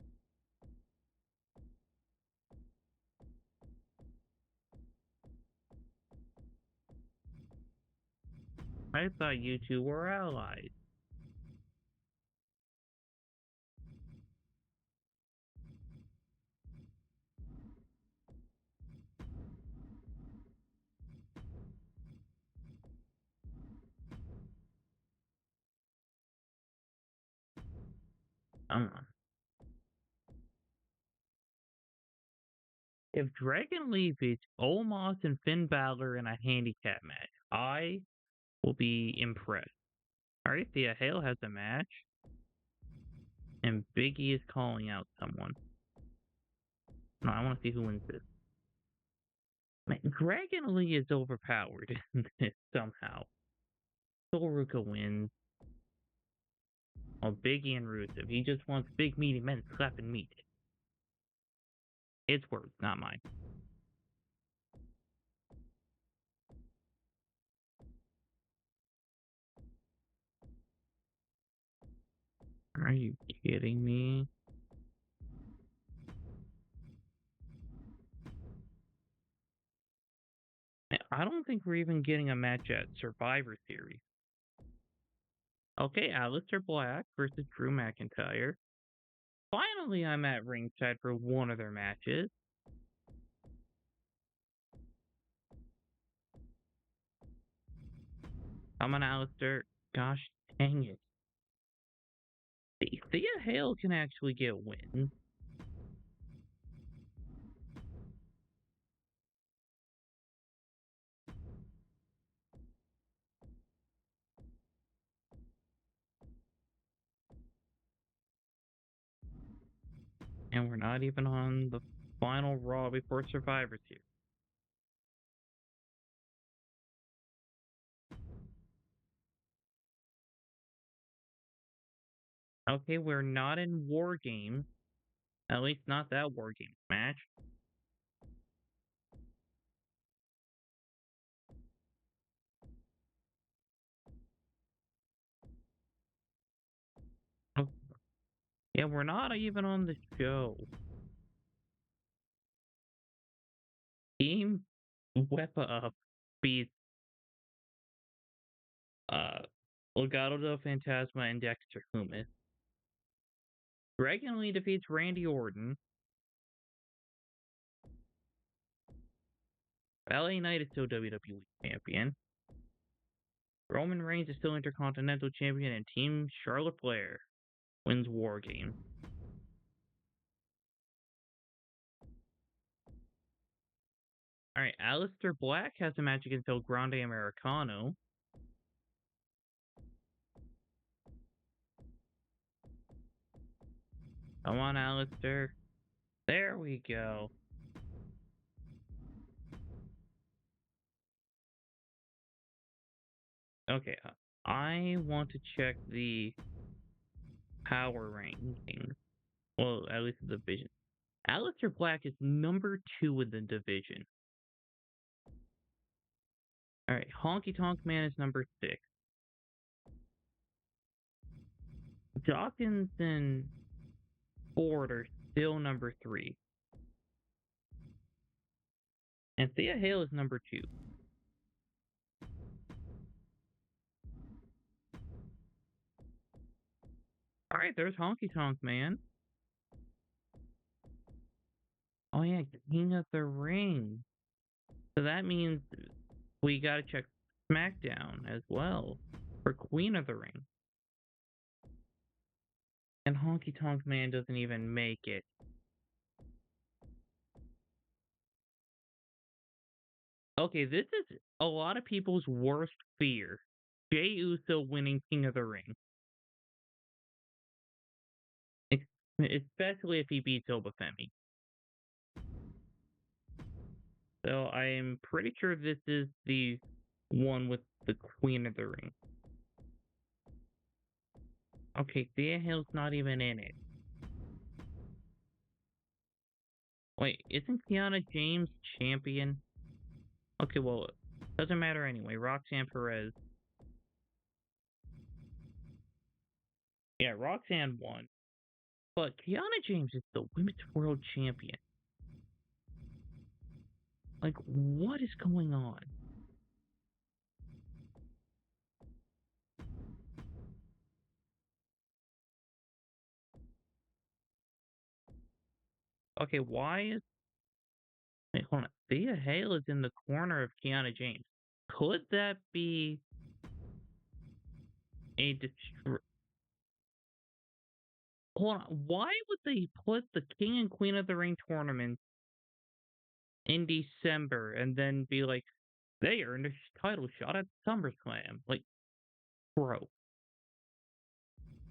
I thought you two were allies. Come on. If Dragon Lee beats Omos and Finn Balor in a handicap match, I will be impressed. Alright, Thea Hale has a match, and Big E is calling out someone. No, I want to see who wins this. Man, Dragon Lee is overpowered in this somehow. Soruka wins. Oh, Big E and Rusev. He just wants big meaty men slapping meat. It's words, not mine. Are you kidding me? I don't think we're even getting a match at Survivor Series. Okay, Aleister Black versus Drew McIntyre. Finally, I'm at ringside for one of their matches. Come on, Aleister. Gosh dang it. Thea Hale can actually get wins. And we're not even on the final Raw before Survivor Series. Okay, we're not in War Games. At least not that War Games match. Oh, yeah, we're not even on the show. Team Wepa Up beats uh Legado del Fantasma and Dexter Lumis. Dragon Lee defeats Randy Orton. LA Knight is still WWE Champion. Roman Reigns is still Intercontinental Champion, and Team Charlotte Flair wins War Game. Alright, Aleister Black has a match against El Grande Americano. Come on, Aleister. There we go. Okay, I want to check the power rankings. Well, at least the division. Aleister Black is number 2 in the division. Alright, Honky Tonk Man is number 6. Dawkins and Ford are still number 3. And Thea Hale is number 2. Alright, there's Honky Tonk Man. Oh yeah, King of the Ring. So that means we gotta check SmackDown as well for Queen of the Ring. And Honky Tonk Man doesn't even make it. Okay, this is a lot of people's worst fear. Jey Uso winning King of the Ring. Especially if he beats Obafemi. So I'm pretty sure this is the one with the Queen of the Ring. Okay, Thea Hale's not even in it. Wait, isn't Kiana James champion? Okay, well, doesn't matter anyway. Roxanne Perez. Yeah, Roxanne won. But Kiana James is the Women's World Champion. Like, what is going on? Okay, why is... Wait, hold on. Thea Hale is in the corner of Kiana James. Could that be a hold on. Why would they put the King and Queen of the Ring tournament in December and then be like, they earned a title shot at SummerSlam? Like, bro,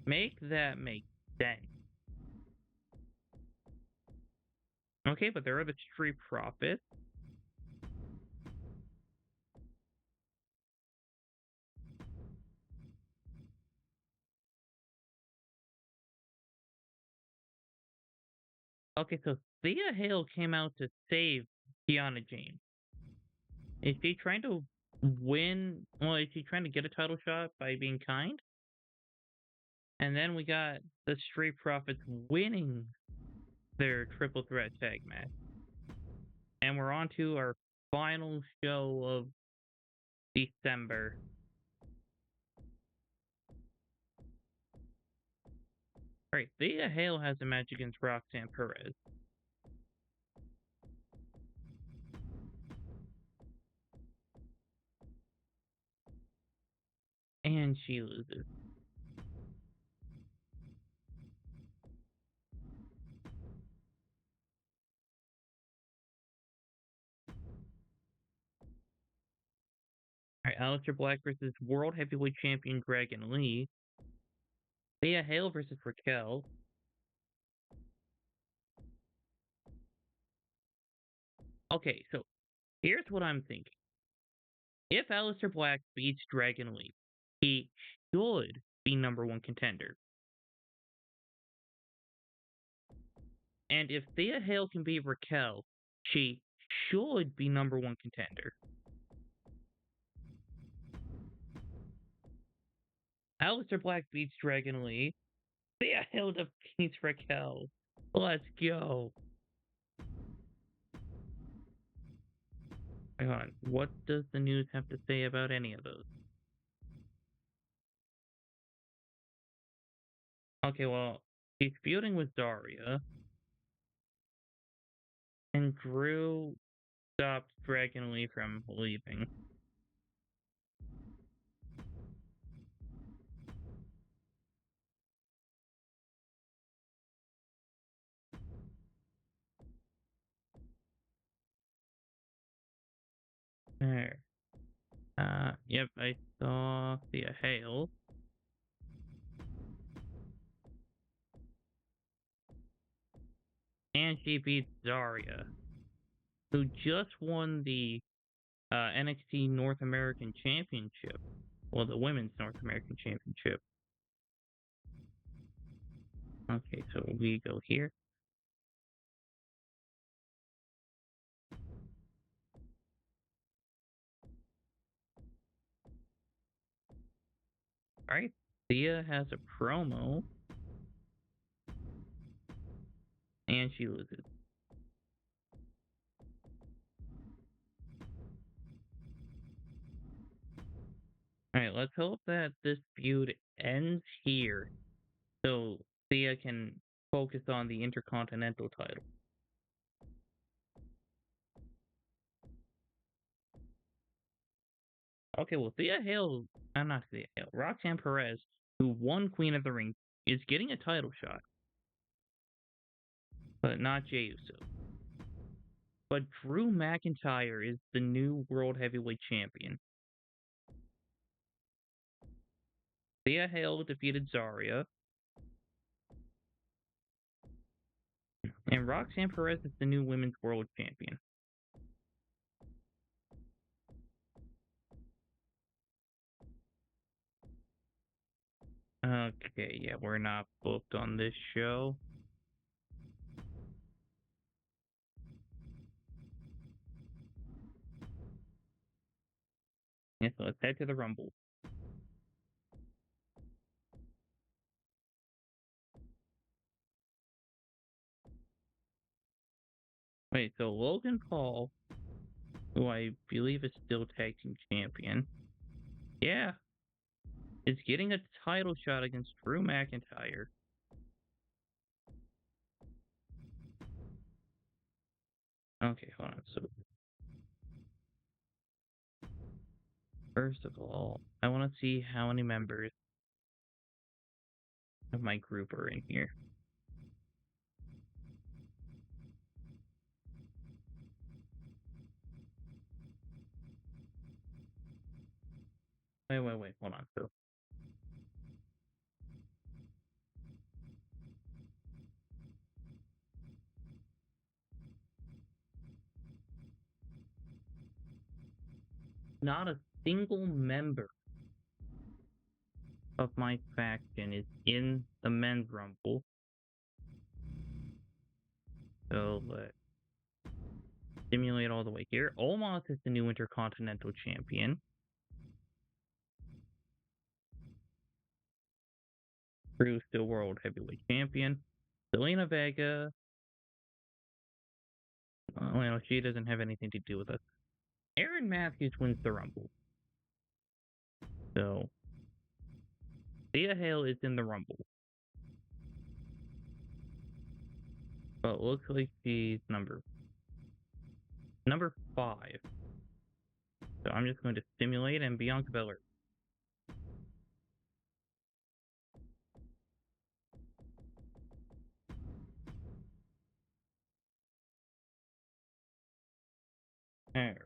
make that make sense. Okay, but there are the Street Profits. Okay, so Thea Hale came out to save Kiana James. Is she trying to win? Well, is she trying to get a title shot by being kind? And then we got the Street Profits winning their triple threat tag match. And we're on to our final show of December. Alright, Thea Hale has a match against Roxanne Perez. And she loses. Alright, Aleister Black versus World Heavyweight Champion Dragon Lee. Thea Hale versus Raquel. Okay, so here's what I'm thinking. If Aleister Black beats Dragon Lee, he should be #1 contender. And if Thea Hale can beat Raquel, she should be #1 contender. Aleister Black beats Dragon Lee. Thea Hale defeats Raquel. Let's go. Hang on. What does the news have to say about any of those? Okay, well, she's feuding with Daria. And Drew stopped Dragon Lee from leaving. There. Yep, I saw Thea Hale. And she beats Daria, who just won the NXT North American Championship. Well, the Women's North American Championship. Okay, so we go here. Alright, Thea has a promo. And she loses. Alright, let's hope that this feud ends here. So Thea can focus on the Intercontinental title. Okay, well, not Thea Hale, Roxanne Perez, who won Queen of the Ring, is getting a title shot. But not Jey Uso. But Drew McIntyre is the new World Heavyweight Champion. Thea Hale defeated Zarya. And Roxanne Perez is the new Women's World Champion. Okay, yeah, we're not booked on this show. Yeah, so let's head to the Rumble. Wait, so Logan Paul, who I believe is still tag team champion, yeah, is getting a title shot against Drew McIntyre. Okay, hold on. So, first of all, I want to see how many members of my group are in here. Wait. Hold on. So, not a single member of my faction is in the men's rumble. So let's simulate all the way here. Omos is the new Intercontinental Champion. Drew's still World Heavyweight Champion. Zelina Vega, well, she doesn't have anything to do with us. Aaron Matthews wins the Rumble. So, Thea Hale is in the Rumble. But it looks like she's number 5. So I'm just going to simulate and Bianca Belair. Alright.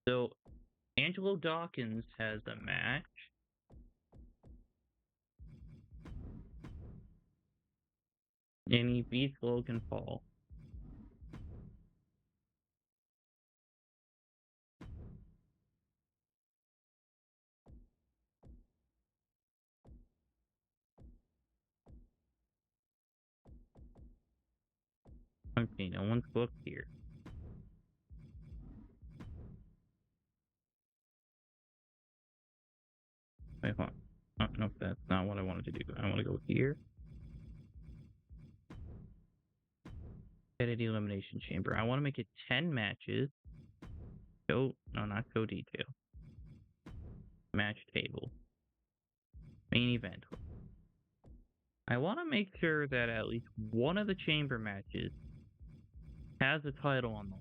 So, Angelo Dawkins has a match. And he beats Logan Paul. Okay, no one's booked here. Wait, hold on. Oh, no, that's not what I wanted to do. I want to go here. Edit Elimination Chamber. I want to make it 10 matches. No, not show detail. Match table. Main event. I want to make sure that at least one of the chamber matches has a title on them.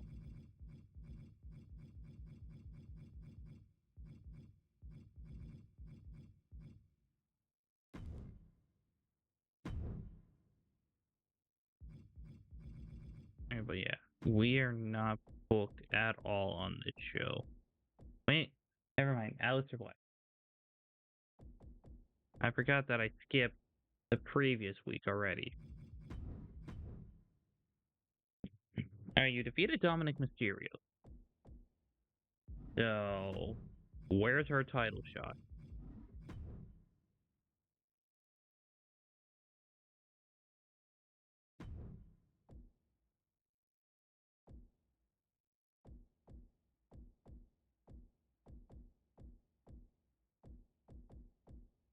But yeah, we are not booked at all on this show. Wait, never mind. Aleister Black. I forgot that I skipped the previous week already. Alright, you defeated Dominic Mysterio. So, where's her title shot?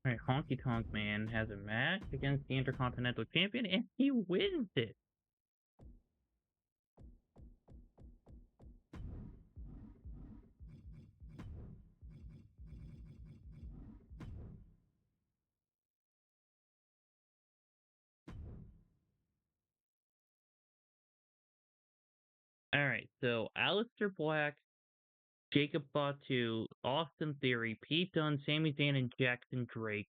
Alright, Honky Tonk Man has a match against the Intercontinental Champion, and he wins it. Alright, so Aleister Black, Jacob Fatu, Austin Theory, Pete Dunne, Sami Zayn, and Jackson Drake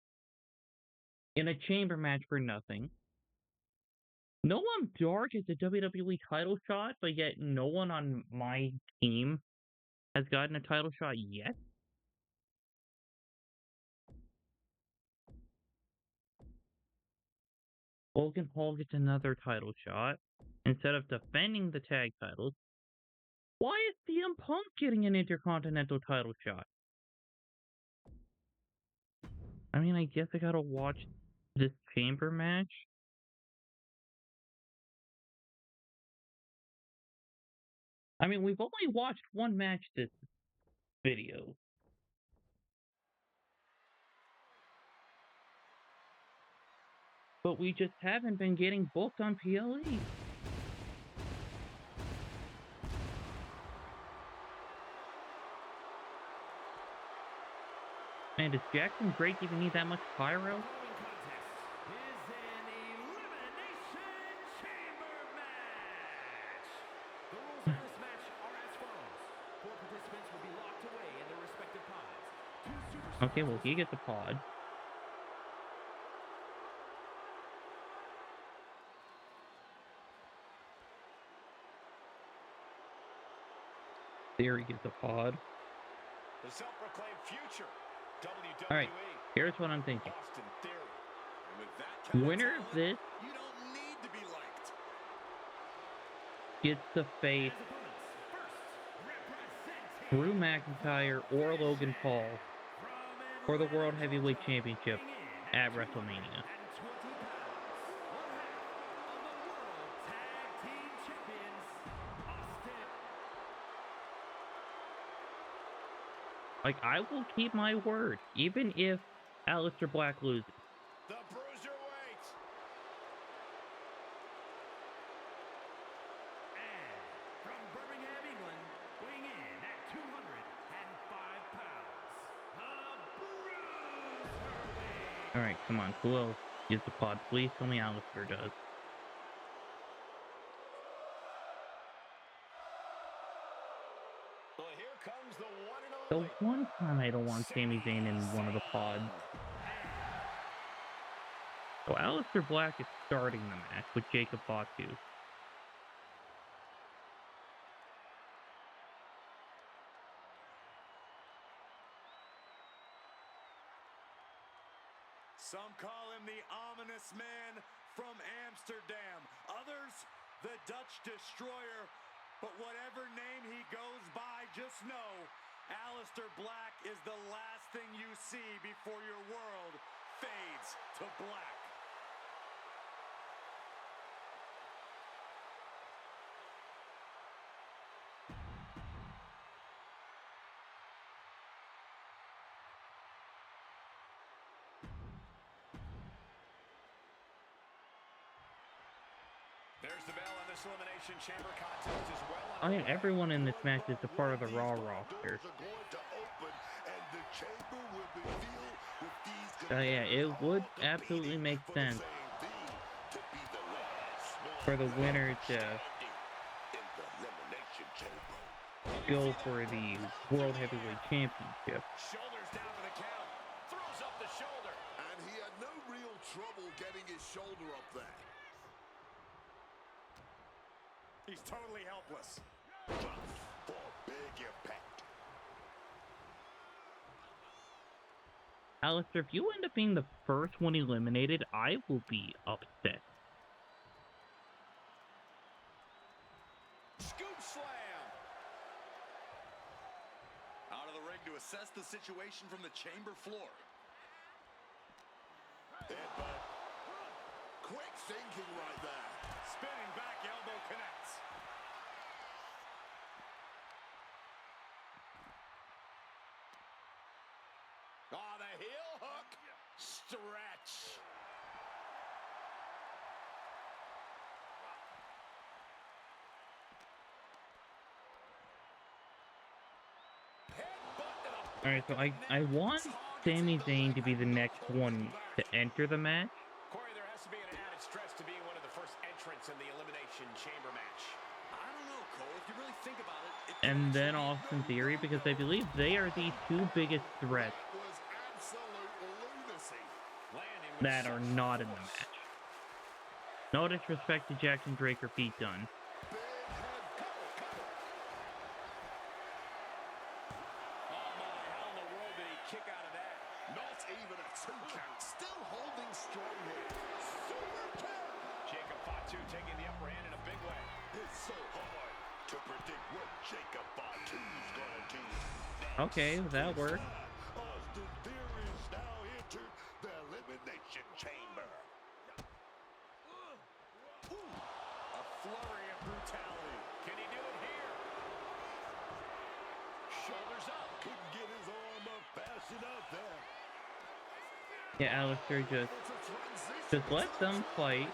in a chamber match for nothing. Noam Dark is a WWE title shot, but yet no one on my team has gotten a title shot yet. Logan Paul gets another title shot. Instead of defending the tag titles, why is CM Punk getting an Intercontinental title shot? I mean, I guess I gotta watch this chamber match. I mean, we've only watched one match this video. But we just haven't been getting booked on PLE. And does Jackson Drake even need that much pyro? Okay, well, he gets a pod. Theory gets a pod. The self-proclaimed future All right, WWE, here's what I'm thinking. Austin Theory. And with that kind of Winner of talent, this you don't need to be liked. gets to face Drew McIntyre or Logan Paul for the World Heavyweight Championship at WrestleMania. Like, I will keep my word, even if Aleister Black loses. The Bruiserweight. And from Birmingham, England, weighing in at 205 pounds, the Bruiserweight. Alright, come on, who else gets the pod? Please tell me Aleister does. Well, here comes the one and The only. one time I don't want Sami Zayn in one of the pods. So Aleister Black is starting the match with Jacob Fatu. Some call him the ominous man from Amsterdam. Others, the Dutch Destroyer. But whatever name he goes by, just know, Aleister Black is the last thing you see before your world fades to black. There's the bell on this Elimination Chamber contest as well. I mean, everyone in this match is a part of the Raw roster. So yeah, it would absolutely make sense for the winner to go for the World Heavyweight Championship. Shoulders down for the count. Throws up the shoulder. And he had no real trouble getting his shoulder up there. He's totally helpless. For big impact. Aleister, if you end up being the first one eliminated, I will be upset. Scoop slam. Out of the ring to assess the situation from the chamber floor. Headbutt. Quick thinking right there. Spinning back elbow connects. Oh, the heel hook. Stretch. Alright, so I want Sami Zayn to be the next one to enter the match. Corey, there has to be an added stress to being one of the first entrants in the Elimination Chamber match. I don't know, Cole. If you really think about it, And then Austin Theory, because I believe they are the two biggest threats That was absolute lunacy. Landing with that are some not in the force. match. No disrespect to Jackson Drake or Pete Dunne. Big head. Cover. Oh my, how in the world did he kick out of that? Not even a 2 count. Still holding strong here. Super kick. Jacob Fatu taking the upper hand in a big way. It's so hard to predict what Jacob Fatu's gonna do. Okay, that worked. Austin Theory has now entered the Elimination Chamber. A flurry of brutality. Can he do it here? Shoulders up. Couldn't get his arm up fast enough there. Yeah, Aleister, It's a transition. just let them fight.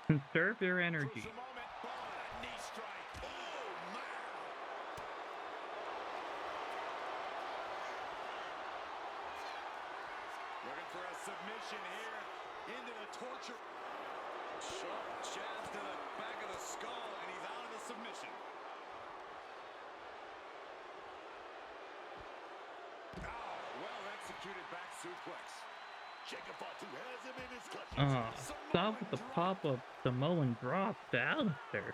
Conserve your energy. Crucial moment. Oh, that knee strike. Oh, man. looking for a submission here into the torture. Sharp jab to the back of the skull, and he's out of the submission. Oh, well executed back suplex. Jacob Fatu has him in his clutches. Stop with the pop-up Samoan drop to Aleister.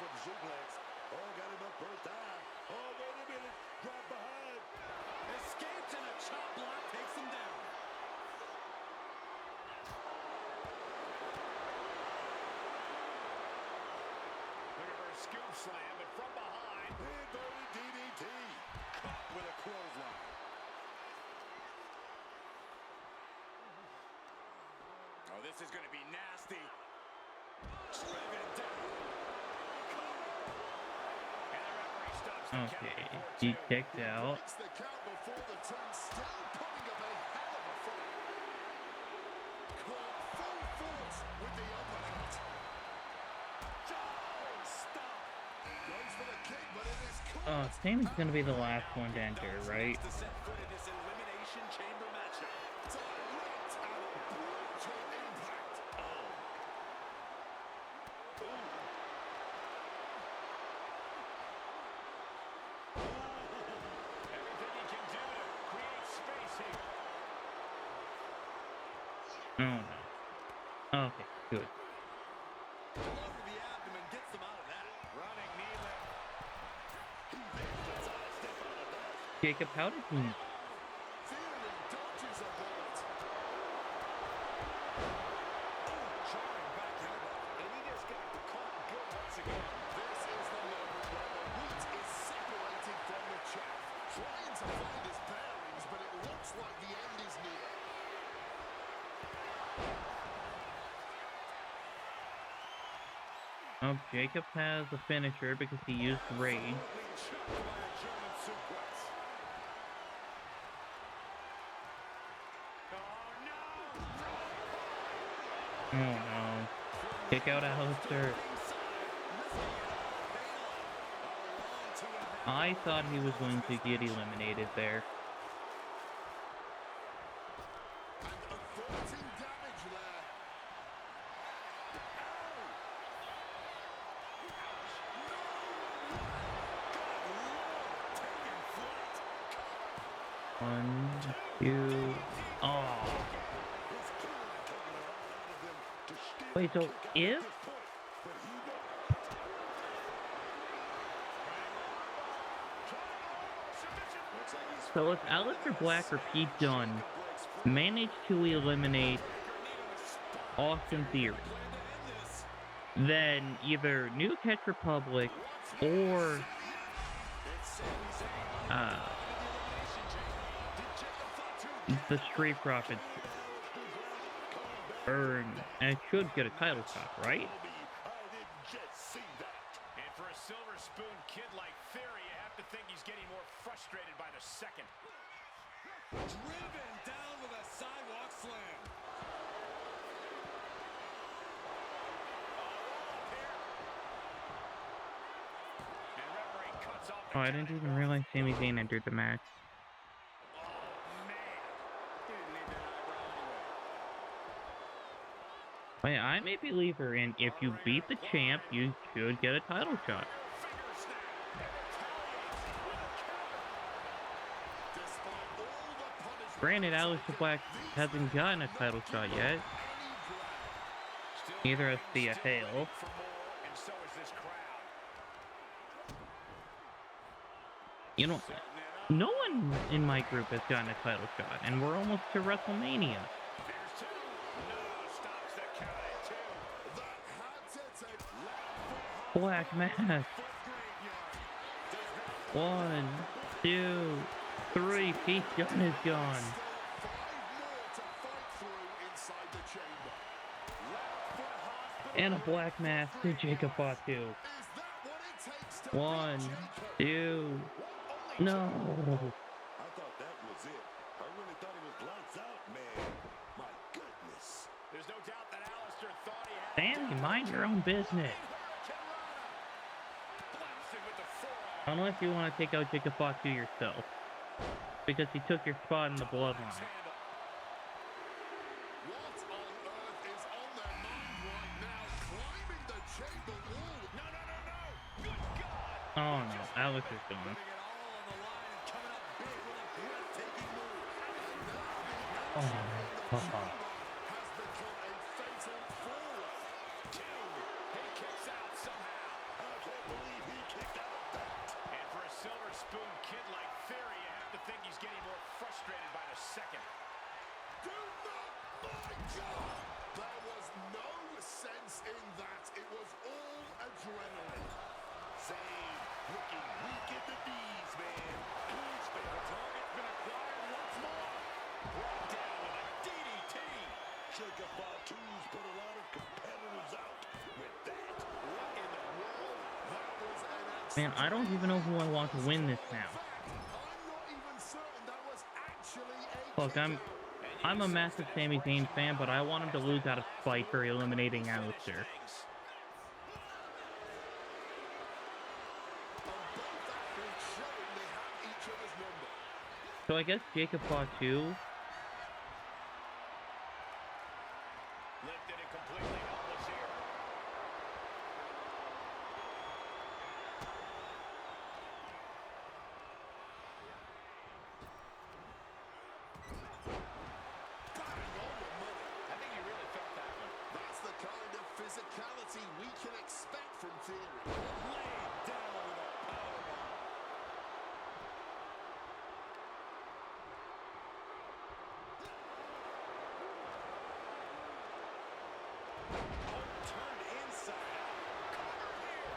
for the suplex. Oh, got him up first time. Oh, wait a minute. Drop behind. Escapes and a chop block takes him down. Looking for a scoop slam, but from behind. Inverted DDT. Caught with a clothesline. Oh, this is going to be nasty. Driven down. And the referee stops the count Okay, before he 2. kicked out. Breaks the count before the turn. Still putting up a hell of a fight. Caught full force with the uppercut. Oh, stop. Goes for the kick, but it is caught. Sammy's gonna be the last one to enter, right? To set foot in this elimination chamber matchup. Direct and brutal impact. Everything he can do to create space here. Oh no. Okay, good. Blow to the abdomen gets them out of that. Running knee lift. He managed to sidestep out of that. Jacob, how did he? Feeling dodges a bullet. Jarring back elbow. And he just got caught good once again. This is the moment where the wheat is separated from the chaff. Trying to find his bearings, but it looks like the end is near. Oh, Jacob has a finisher because he used rage. Absolutely choked by a German suplex. Oh, no. Oh no. Kick out Alistair. I thought he was going to get eliminated there. And averting damage there. One, two. Oh. Wait, so if Alistair Black or Pete Dunne managed to eliminate Austin Theory, then either New Catch Republic or the Street Profits earn and should get a title shot, right? And for a silver spoon kid like Theory, you have to think he's getting more frustrated by the second. Driven down with a sidewalk slam. And referee cuts off the Oh, I count didn't at even one. realize Sami Zayn entered the match. Oh, man. Didn't need that eyebrow anyway. Wait, I'm a believer in if you beat the champ, you should get a title shot. Finger snap. And Despite all the punishment, Granted, Alistair Black hasn't gotten a title shot yet. Still Neither has waiting, Thea still Hale. waiting for more, and so is this crowd. You know, no one in my group has gotten a title shot, and we're almost to WrestleMania. There's two. No, stops the count at 2. that had to take left foot Black Mass. 1, 2, 3. Pete Dunne is gone. Still 5 more to fight through inside the chamber. And a Black Mass to Jacob Fatu. Is that what it takes to 1, beat Jacob? 2. No. I thought that was it. I really thought he was lights out, man. My goodness. There's no doubt that Alistair thought he had Sami, mind your own business. blasted with the forearm. Unless you want to take out Jacob Fatu yourself. Because he took your spot in the bloodline. Handle. What on earth is on their mind right now? Climbing the chamber wall. No, no, no, no. Good God. Oh no, Alex is gone. Putting it all on the line and coming up big with a breathtaking move. Oh, Has become a fatal four-way. 2. He kicks out somehow. Okay, second. Do not, my God! There was no sense in that. It was all adrenaline. Zayn looking weak at the knees, man. He's been. The target's been acquired once more. Brought down with a DDT. Jacob Fatu's put a lot of competitors out with that. What in the world? That was an Man, I don't even know who I want to win this now. I'm not even certain that was actually a Look, I'm a massive Sami Zayn fan, but I want him to lose out of spite for eliminating Alistair. So I guess Jacob Fatu. Lifted and completely helpless here. I think he really felt that one. That's the kind of physicality we can expect from Theory. Laid down with a powerbomb. Turned inside out. Cover here.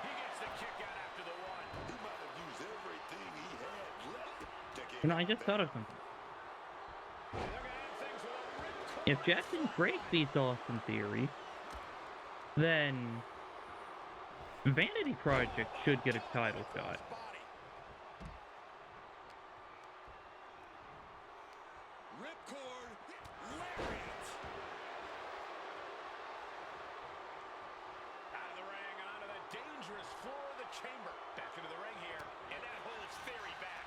He gets the kick out after the one. He might have used everything he had left to get You know, I just thought of something. They're going to end things with a ripcord. If Jackson Drake beats Austin Theory, then Vanity Project should get a title shot. Ripcord. Lariat. Out of the ring and onto the dangerous floor of the chamber. Back into the ring here, and that holds Theory back.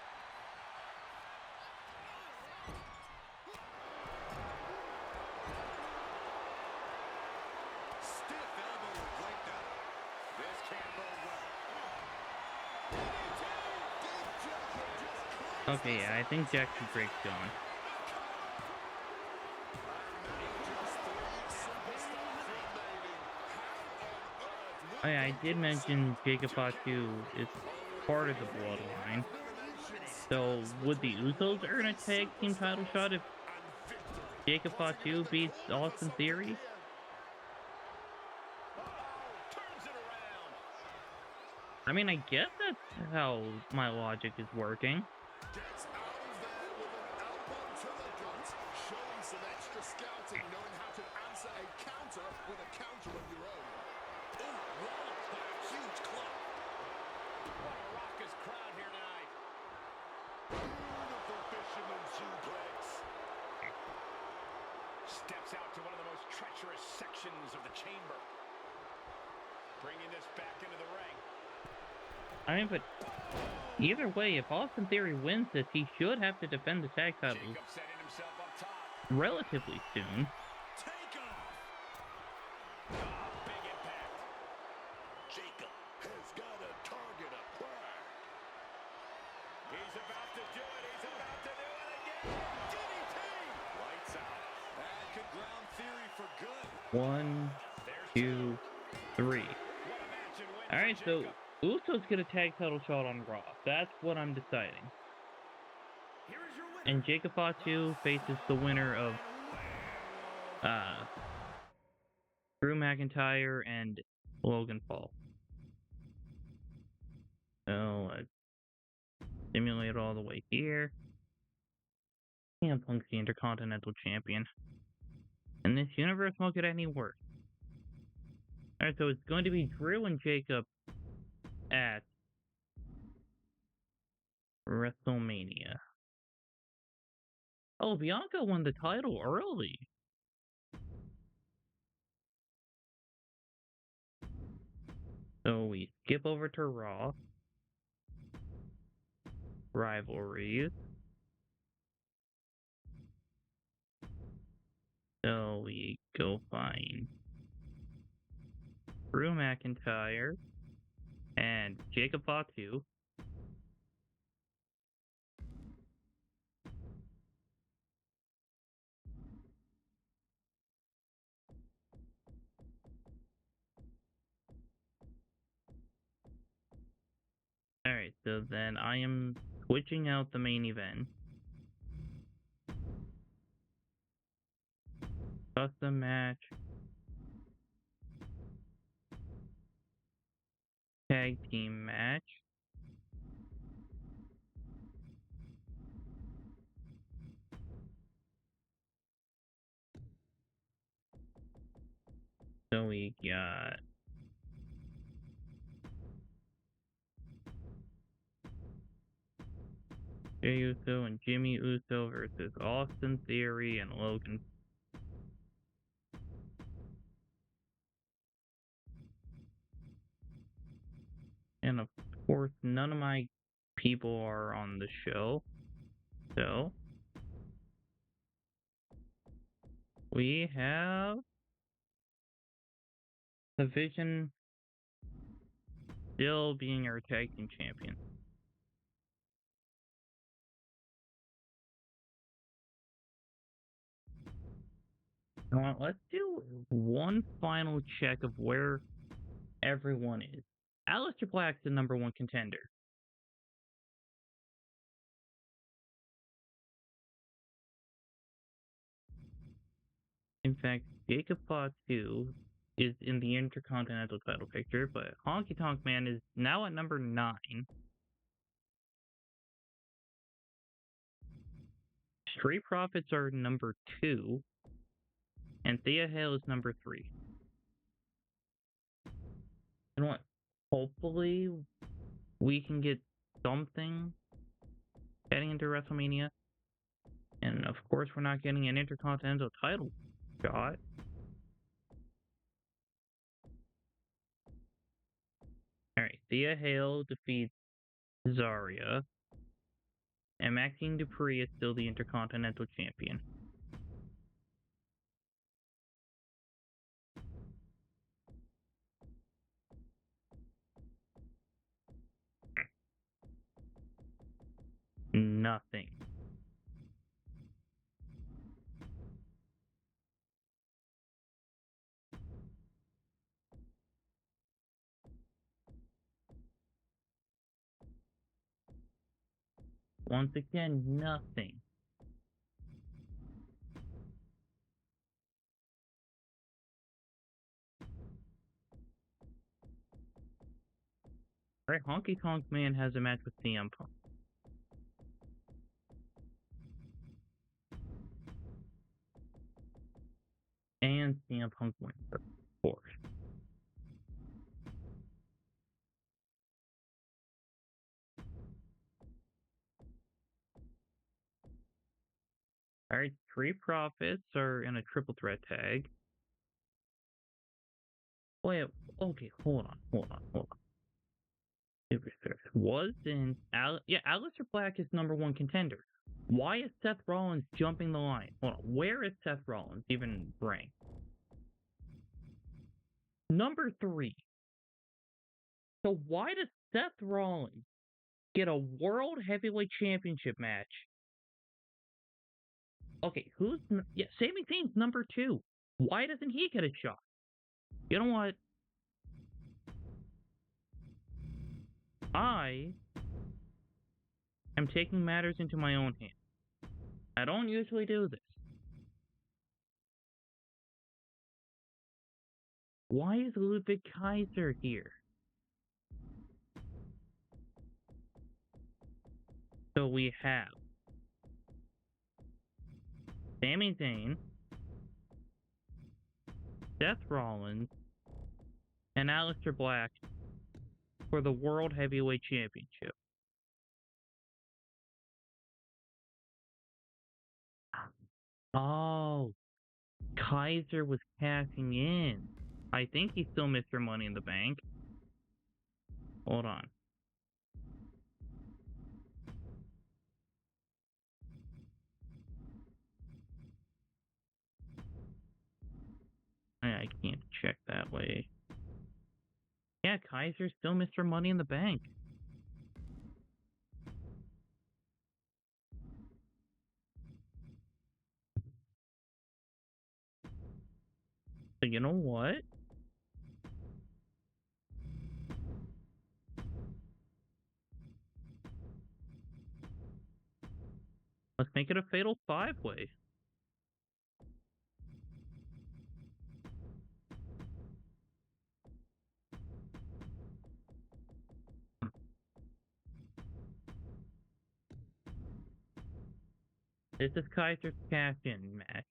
Stiff elbow will break down. This can't bode well. Okay, yeah, I think Jackson Drake's gone. Oh, yeah, I did mention Jacob Fatu is part of the bloodline. So, would the Usos earn a tag team title shot if Jacob Fatu beats Austin Theory? Turns it around. I mean, I guess that's how my logic is working. Gets out of there with an elbow to the gut, showing some extra scouting, knowing how to answer a counter with a counter of your own. Ooh, rolled by a huge club. What a raucous crowd here tonight. Beautiful fisherman suplex. Steps out to one of the most treacherous sections of the chamber. Bringing this back into the ring. I mean, but either way, if Austin Theory wins this, he should have to defend the tag titles Jacob setting himself up top. relatively soon. Take off. Oh, big impact. Jacob has got a target acquired. He's about to do it. He's about to do it again. DDT. Lights out. That could ground Theory for good. 1, There's 2, 3. What a match and win All for right, so Jacob. Usos get a tag title shot on Raw. That's what I'm deciding. Here is your winner. And Jacob Fatu faces the winner of Drew McIntyre and Logan Paul. So simulate all the way here. CM Punk's the Intercontinental Champion. And this universe won't get any worse. Alright, so it's going to be Drew and Jacob at WrestleMania. Oh, Bianca won the title early. So we skip over to Raw. Rivalries. So we go find Drew McIntyre and Jacob Fatu. Alright, so then I am switching out the main event. Custom match. Tag team match. So we got Jey Uso and Jimmy Uso versus Austin Theory and Logan. And of course, none of my people are on the show. So we have the Vision still being our tag team champion. Now, let's do one final check of where everyone is. Aleister Black's the #1 contender. In fact, Jacob Fatu is in the Intercontinental title picture, but Honky Tonk Man is now at number 9. Street Profits are number 2, and Thea Hale is number 3. You know what? Hopefully, we can get something heading into WrestleMania. And of course, we're not getting an Intercontinental title shot. Alright, Thea Hale defeats Zarya. And Maxine Dupree is still the Intercontinental Champion. Nothing. Once again, nothing. Alright, Honky Tonk Man has a match with CM Punk. And CM Punk wins, of course. Alright, Street Profits are in a triple threat tag. Wait, okay, hold on. Wasn't Aleister Black is #1 contender. Why is Seth Rollins jumping the line? Hold on, where is Seth Rollins even ranked? Number 3. So why does Seth Rollins get a World Heavyweight Championship match? Okay, Sami Zayn's number 2. Why doesn't he get a shot? You know what? I am taking matters into my own hands. I don't usually do this. Why is Ludwig Kaiser here? So we have Sami Zayn, Seth Rollins, and Aleister Black for the World Heavyweight Championship. Oh, Kaiser was cashing in. I think he's still Mr. Money in the Bank. Hold on. I can't check that way. Yeah, Kaiser's still Mr. Money in the Bank. So you know what? Let's make it a fatal 5-way. This is Kaiser's cash-in match.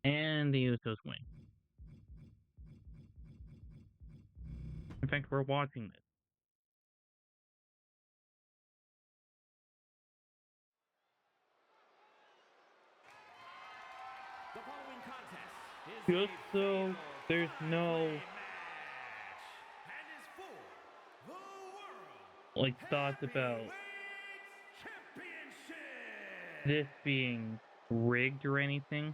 And the Usos win. In fact, we're watching this. The following contest is Just a so fatal there's no five-way match and is for the World like thoughts about Heavyweight Championship. this being rigged or anything.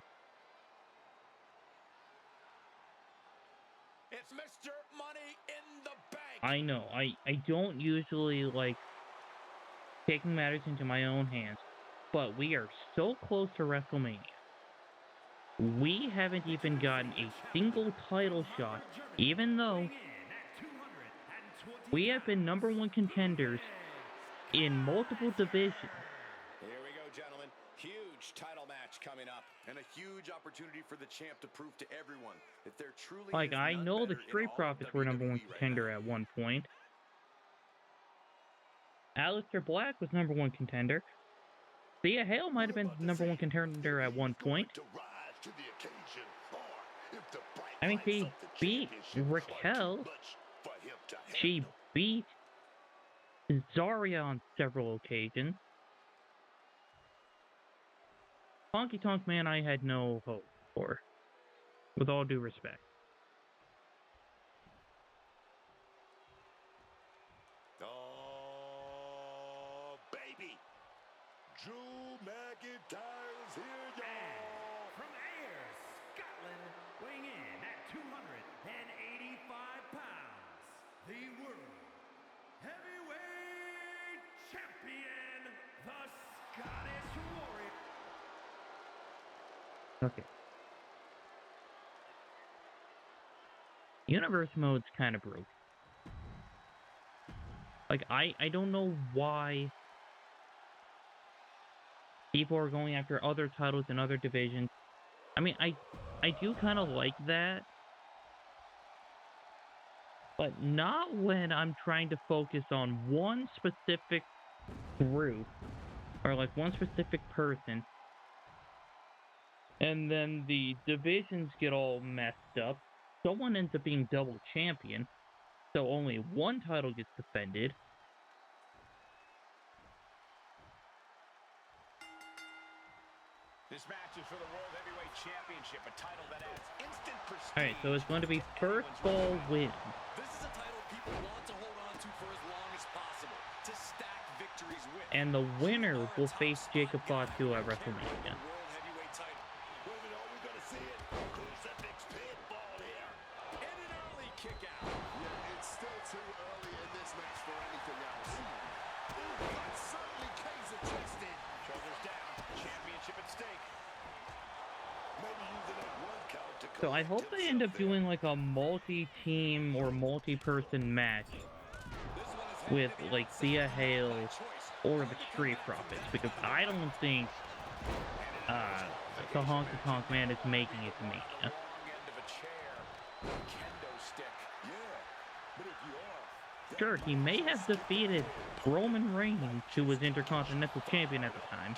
It's Mr. Money in the Bank. I know, I don't usually like taking matters into my own hands, but we are so close to WrestleMania. We haven't even gotten a single title shot, even though we have been number one contenders in multiple divisions. Here we go, gentlemen. Huge title match coming up. And a huge opportunity for the champ to prove to everyone that there truly Like, is I none know the better in Street all of Profits were number one WWE right contender now. at one point. Aleister Black was number one contender. Thea Hale might have been number one contender at one point. I mean, she beat Raquel. She beat Zarya on several occasions. Honky Tonk Man, I had no hope for, with all due respect. Oh, baby. Drew McIntyre is here, y'all. From Ayr, Scotland, weighing in at 285 pounds, the World Heavyweight Champion, the Scottish Warrior. Okay. Universe mode's kind of broke. Like, I don't know why people are going after other titles in other divisions. I mean, I do kind of like that, but not when I'm trying to focus on one specific group, or like one specific person, and then the divisions get all messed up. Someone ends up being double champion, so only one title gets defended. This match is for the World Heavyweight Championship, a title that adds instant prestige. Alright, so it's going to be first ball win. This is a title people want to hold on to for as long as possible, to stack victories with. And the winner will face Jacob Fatu at WrestleMania. World Heavyweight title. Wait a minute, are we going to see it? Crucifix pinball here. And an early kick out. Yeah, it's still too early in this match for anything else. Ooh, that's certainly Kaiser chested. Shoulders down. Championship at stake. Maybe using that one count to So I hope they end up doing like a multi-team or multi-person match with like Thea Hale or the Street Profits, because I don't think the Honky Tonk Man is making it to Mania. Long end of a chair. Kendo stick. Yeah, but if you are... Sure, he may have defeated Roman Reigns, who was Intercontinental Champion at the time,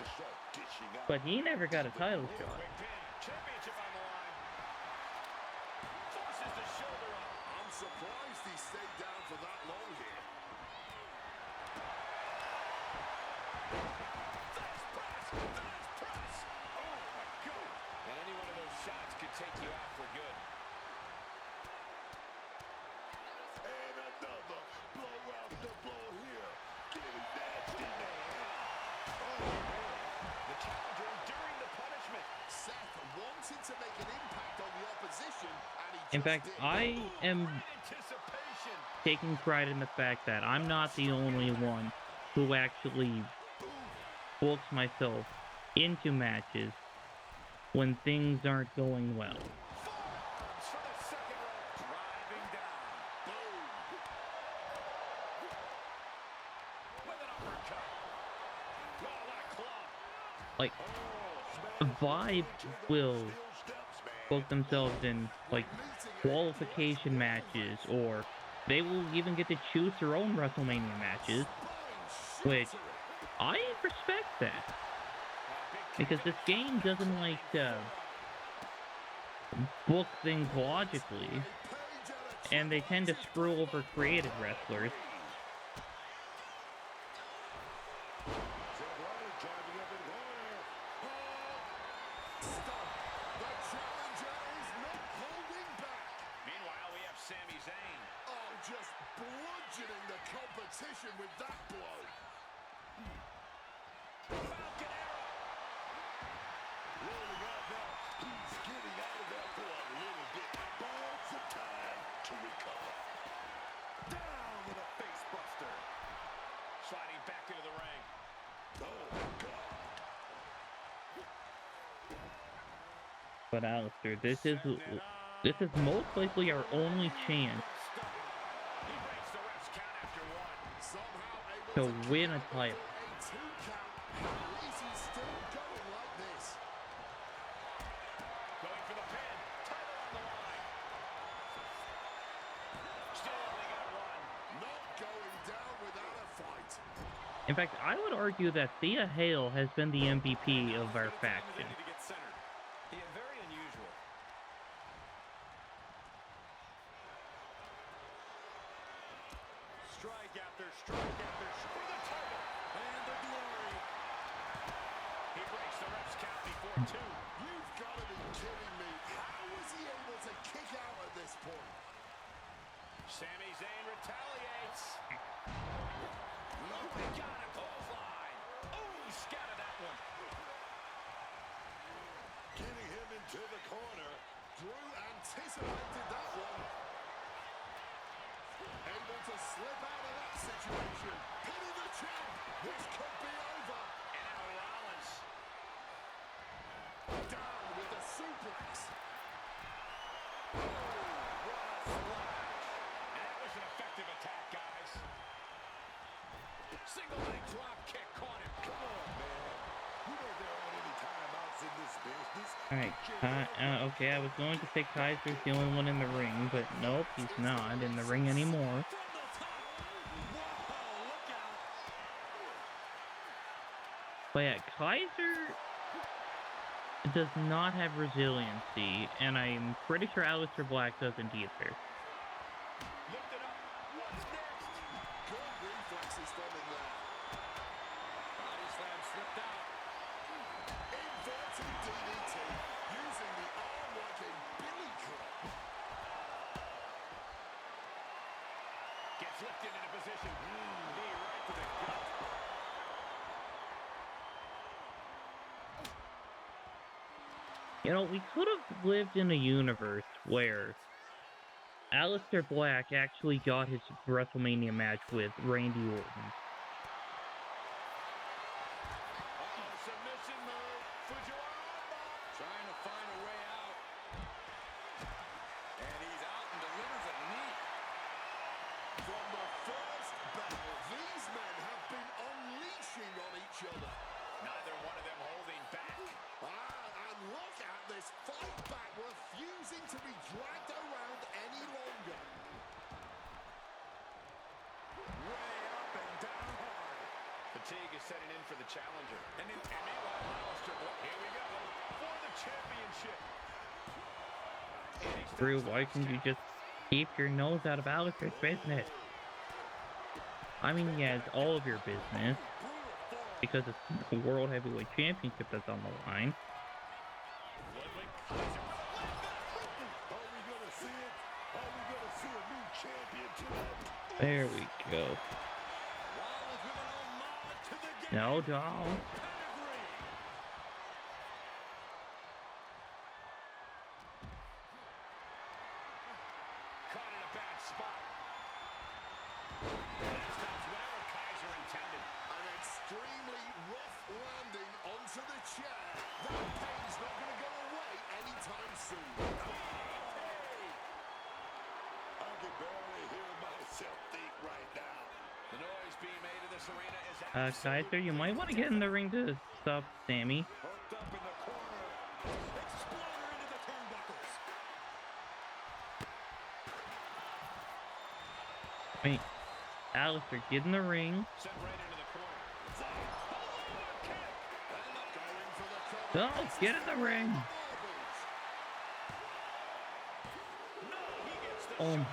but he never got a title shot. Quick pin. Championship on the line. Forces the shoulder up. I'm surprised he stayed down for that long here. Fast press. Fast press. Oh, my God. And any one of those shots could take you out for good. And another blow after blow here. Getting nasty now. Oh, man. The challenger enduring the punishment. Seth wanted to make an impact on the opposition, and he In just fact, did. I am Anticipation. taking pride in the fact that I'm not the only one who actually books myself into matches when things aren't going well. Forearms for the second rope. Drives like, Vibe will book themselves in, like, qualification matches, or they will even get to choose their own WrestleMania matches, which I respect that. Because this game doesn't like to book things logically, and they tend to screw over creative wrestlers. Meanwhile, we have Sami Zayn. Oh, just bludgeoning the competition with that blow. Falcon Arrow. Rolling out now. He's getting out of there for a little bit. Bought some time to recover. Down with a face buster. Sliding back into the ring. Oh, God. But Alistair, this is most likely our only chance He breaks the ref's count after one. Somehow able to to win a kick title. a 2 count. How is he still going like this? Going for the pin. Title on the line. Still only got one. Not going down without a fight. In fact, I would argue that Thea Hale has been the MVP of our faction. To get centered. Yeah, very unusual. Strike after strike after strike. For the title. And the glory. He breaks the ref's count before two. You've got to be kidding me. How was he able to kick out at this point? Sami Zayn retaliates. Oh my God, a clothesline. Oh, he scattered that one. Getting him into the corner. Drew anticipated that one. Able to slip out of that situation. Hitting the champ. This could be over. And now Rollins. Down with a suplex. Oh, what a splash. And that was an effective attack, guys. Single leg drop kick caught him. Come on, man. You know there aren't any timeouts in this business. Alright, okay, I was going to say Kaiser's the only one in the ring, but nope, he's not in the ring anymore. From the top. Whoa, look out. But yeah, Kaiser does not have resiliency, and I'm pretty sure Aleister Black doesn't either. Lifted up. What's next? Good reflexes from him there. Body slam slipped out. Inverted DDT. Using the arm like a billy club. Gets lifted into position. Knee right to the gut. You know, we could have lived in a universe where Aleister Black actually got his WrestleMania match with Randy Orton. Uh-oh, submission move. Fujiwara. Trying to find a way out. And he's out and delivers a knee. From the first battle, these men have been unleashing on each other. Neither one of them holding back. And look at this fight back, refusing to be dragged around any longer. Way up and down hard. Fatigue is setting in for the challenger. And meanwhile, Aleister Black. Here we go. For the championship. Drew, why can't you just keep your nose out of Aleister's business? I mean, he has all of your business, because it's the World Heavyweight Championship that's on the line. Ludwig Kaiser. Are we going to see it? Are we going to see a new champion tonight? There we go. Rollins with an homage to the game. No, don't. Pedigree. Caught in a bad spot. That stops whatever Kaiser intended. An extremely rough landing onto the chair. That pain's not going to go away anytime soon. I can barely hear myself think right now. The noise being made in this arena is Kaiser, you might want to get in the ring to up Sammy. Hooked up in the corner. Exploder into the turnbuckles. Wait, Alistair, get in the ring. Sent right into the corner. Go, get in the ring. No, he gets the Oh, shoulder.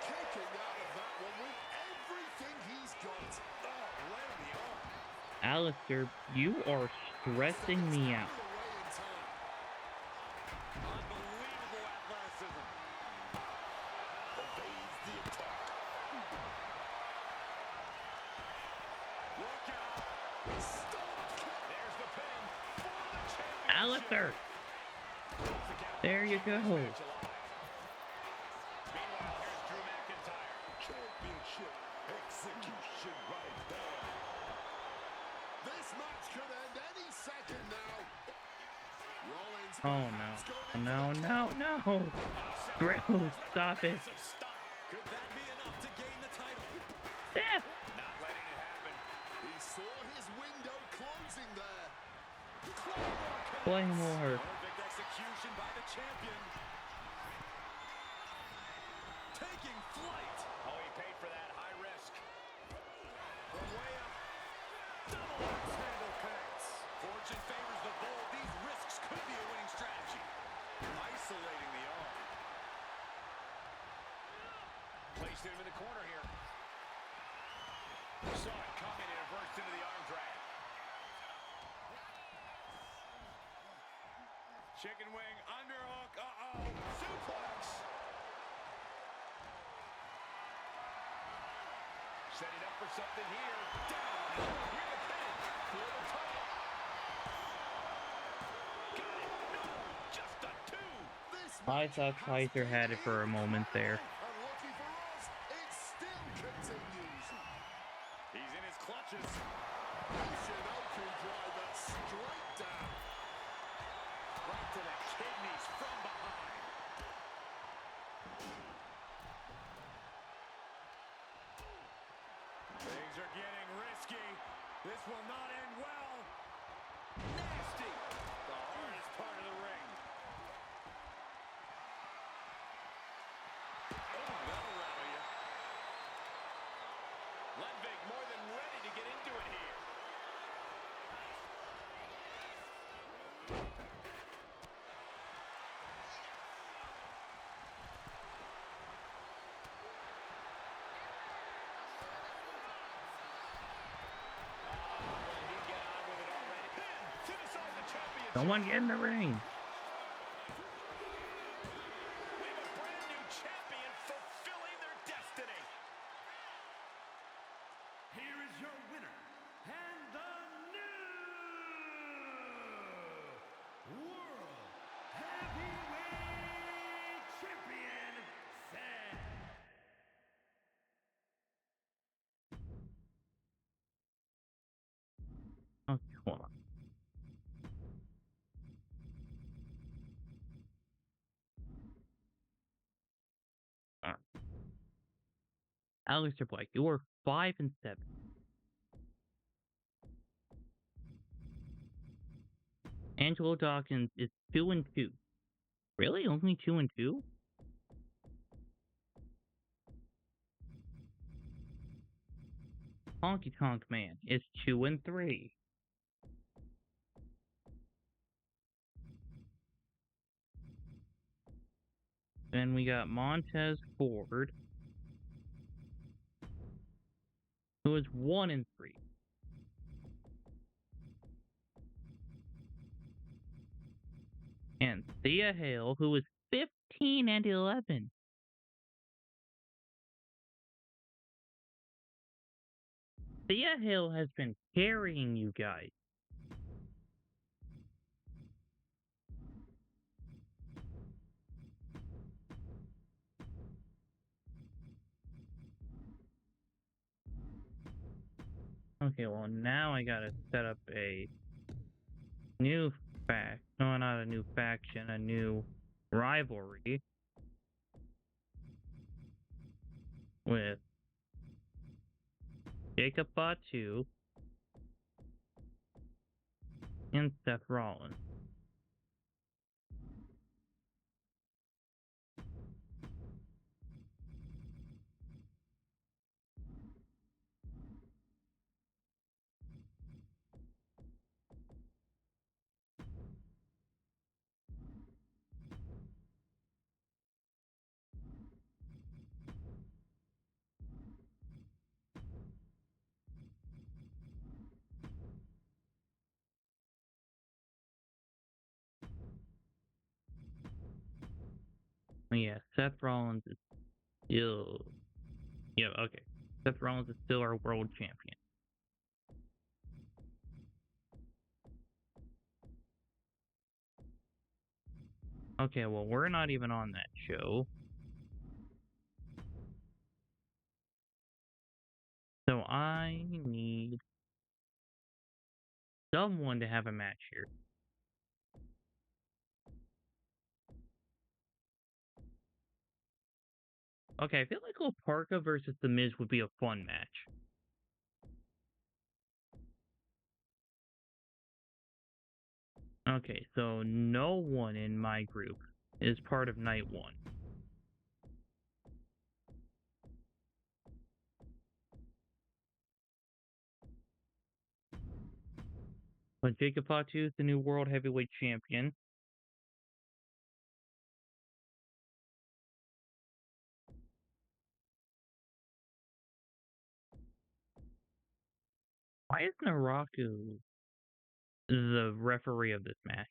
Kicking out of that one with everything he's got. Oh, right on the arm. Alistair, you are stressing me out. Unbelievable athleticism. Evades the attack. Look out. There's the pin for the championship. Alistair, there you go. Meanwhile, here's Drew McIntyre. Championship execution right there. This match could end any second now. Rollins Oh no, no. Drew, stop it. Could that be enough to gain the title? Seth, Not letting it happen. He saw his window closing there. Claymore. Perfect execution by the champion. Taking flight. Oh, he paid for that. High risk. From way up. Double axe handle connects. Fortune favors the bold. These risks could be a winning strategy. Isolating the arm. Placed him in the corner here. Saw it coming and it burst into the arm drag. Chicken wing underhook. Uh-oh. Suplex. Setting up for something here. Down. Here the pin. For the title. Got it. No. Just a two. This I thought Kaiser had it for a moment there. And lucky for us, it still continues. He's in his clutches. Shinoku driver straight down. Right to the kidneys from behind. Things are getting risky. This will not end well. Nasty. The hardest part of the ring. Oh, that'll rattle you. Ludwig more than ready to get into it here. Will he get on with it already? Pin to decide the championship. Someone get in the ring. We have a brand new champion fulfilling their destiny. Here is your winner and the new World Heavyweight Champion, Seth. Okay, hold on. All right. Alistair Black, you are 5-7. Angelo Dawkins is 2-2. Really? Only 2-2? Honky Tonk Man is 2-3. Then we got Montez Ford, who is 1-3. And Thea Hale, who is 15-11. Thea Hale has been carrying you guys. Okay, well now I gotta set up a new no, not a new faction, a new rivalry with Jacob Batu and Seth Rollins. Yeah, Seth Rollins is still... Yeah, okay. Seth Rollins is still our world champion. Okay, well, we're not even on that show. So I need someone to have a match here. Okay, I feel like Oparka versus The Miz would be a fun match. Okay, so no one in my group is part of Night 1. But Jacob Fatu is the new World Heavyweight Champion. Why is Naraku the referee of this match?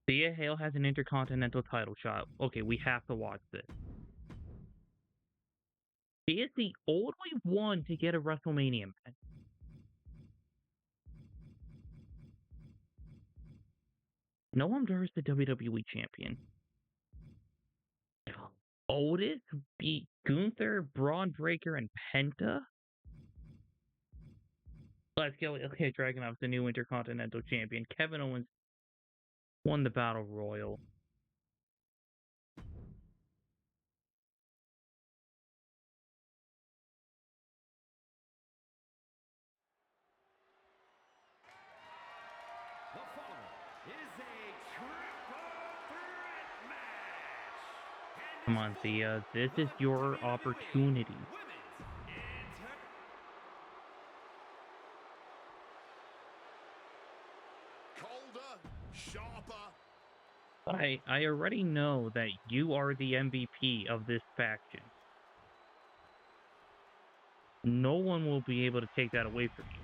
Thea Hale has an Intercontinental title shot. Okay, we have to watch this. She is the only one to get a WrestleMania match. Noam Dar is the WWE champion. Otis beat Gunther, Braun Breaker, and Penta? Let's go. Okay, Dragunov's the new Intercontinental champion. Kevin Owens won the Battle Royal. The following is a triple threat match. Come on, Thea. This is your opportunity. Colder, sharper. But I already know that you are the MVP of this faction. No one will be able to take that away from you.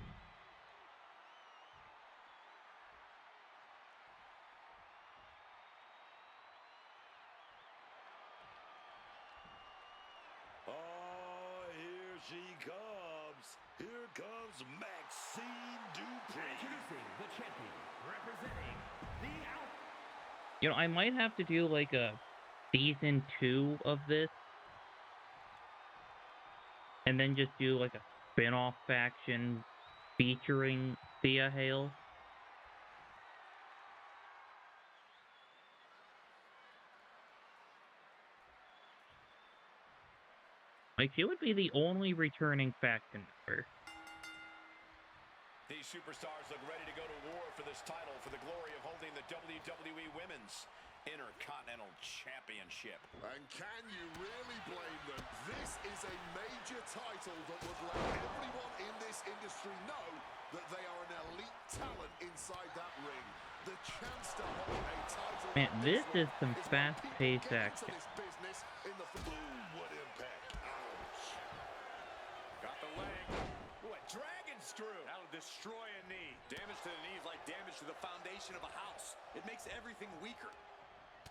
Oh, here she comes. Here comes Maxine Dupree. Introducing the champion, representing the Out. You know, I might have to do like a season 2 of this. And then just do like a spin-off faction featuring Thea Hale. Like, she would be the only returning faction member. These superstars look ready to go to war for this title for the glory of holding the WWE Women's Intercontinental Championship. And can you really blame them? This is a major title that would let everyone in this industry know that they are an elite talent inside that ring. The chance to hold a title. Man, this is some fast-paced action. This business in the What impact. Ouch. Got the leg. Ooh, a dragon screw. That'll destroy a knee. Damage to the knee is like damage to the foundation of a house. It makes everything weaker.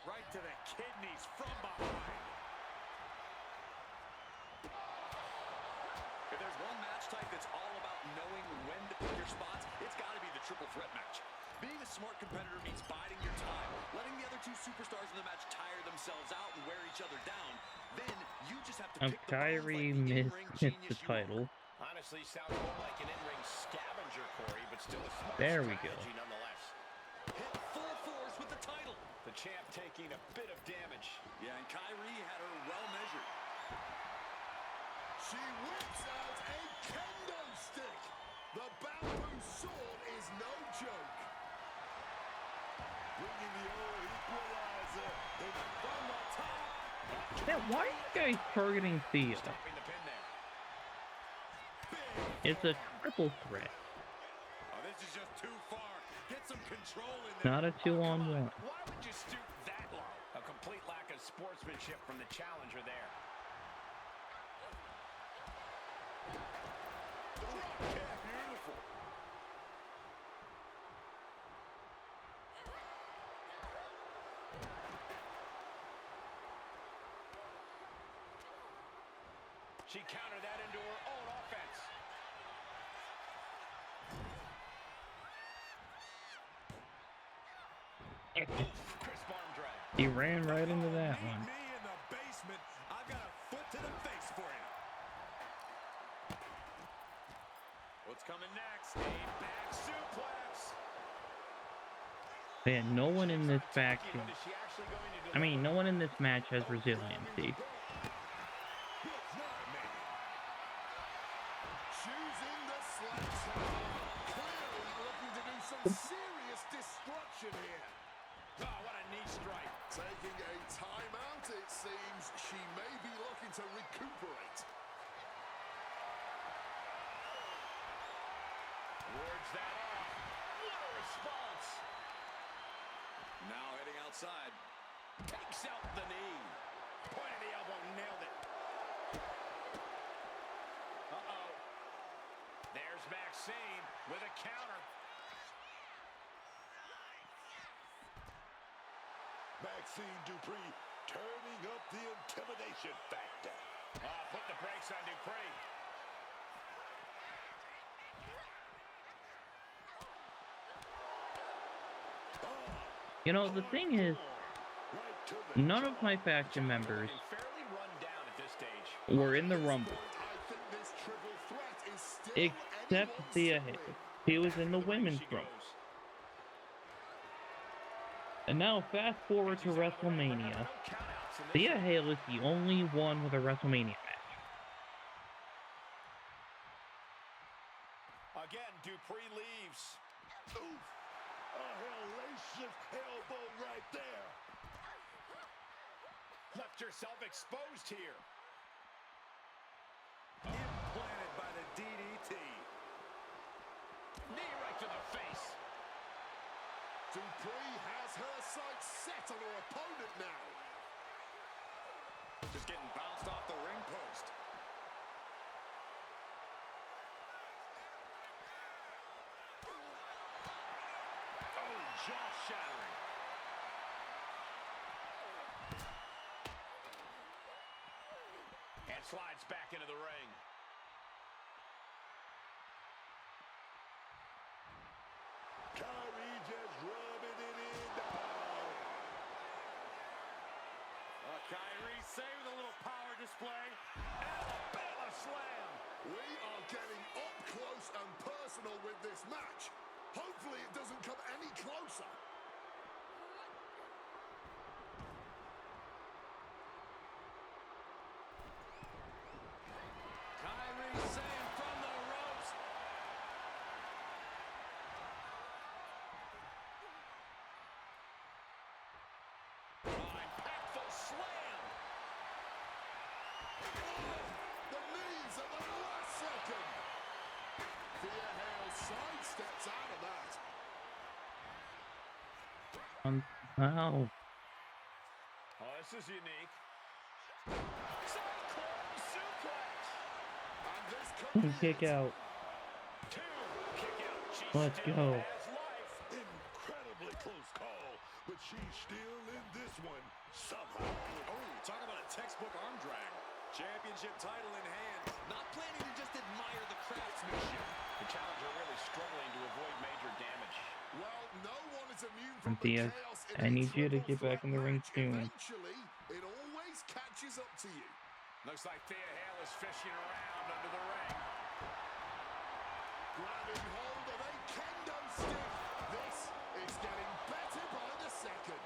Right to the kidneys from behind. If there's one match type that's all about knowing when to pick your spots, it's got to be the triple threat match. Being a smart competitor means biding your time, letting the other two superstars in the match tire themselves out and wear each other down. Then you just have to pick the bones like the in-ring genius the you are. title. Honestly, sounds more like an in-ring scavenger, Corey, but still a smart There we go. strategy nonetheless. Hit full force with the title. The champ taking a bit of damage. Yeah, She whips out a kendo stick. The bamboo sword is no joke. Bringing the old equalizer in from the top. Man, why are you guys targeting Thea? Stopping the pin there. It's a triple threat, Oh, this is just too far. Get some control in there. not a Come on. 2-on-1. Why would you stoop that low? A complete lack of sportsmanship from the challenger there. Beautiful. She countered that into her own offense. Crisp arm drag. He ran right into that Meet one. me in the basement. I've got a foot to the face for you. What's coming next? A back suplex. Man, no one in this She's faction, but is she actually going to I mean, deliver? no one in this match has resiliency. Choosing the sledgehammer. Clearly looking to do some serious destruction here. Oh, what a knee strike. Taking a timeout, it seems. She may be looking to recuperate. Wards that off. What a response. Now heading outside. Takes out the knee. Point of the elbow, nailed it. Uh-oh. There's Maxine with a counter. Maxine Dupree turning up the intimidation factor. Put the brakes on Dupree. You know, the thing is, Right to the none of my faction members Fairly run down at this stage. were in the Rumble, I think this triple threat is still except anyone's Thea secret. Hale. He was in the women's She Rumble. goes. And now, fast forward to She's out of the ring. WrestleMania. No countouts in this Thea one. Hale is the only one with a WrestleMania match. Again, Dupree leaves. Oof. A hellacious elbow right there. Left herself exposed here. Implanted by the DDT. Knee right to the face. Dupree has her sights set on her opponent now. Just getting bounced off the ring post. Oh, jaw-shattering. And slides back into the ring. Kyrie just rubbing it in now. Kyrie saved a little power display. Alabama slam. We are getting up close and personal with this match. Hopefully it doesn't come any closer. Kyrie saying from the ropes. Impactful slam. The knees at the last second. Thea Hale sidesteps out of that. Wow. Oh, this is unique. Cyclone suplex. And this could be Kick it. out. Two. Kick out. She Let's still go. has life. Incredibly close call, but she's still in this one somehow. Oh, talk about a textbook arm drag. Championship title in hand. Not planning to just admire the craftsmanship. The challenger really struggling to avoid major damage. Well, no one is immune from Thea, the chaos in I a need you to triple get back threat in the ring match. soon. Eventually, it always catches up to you. Looks like Thea Hale is fishing around under the ring. Grabbing hold of a kendo stick. This is getting better by the second.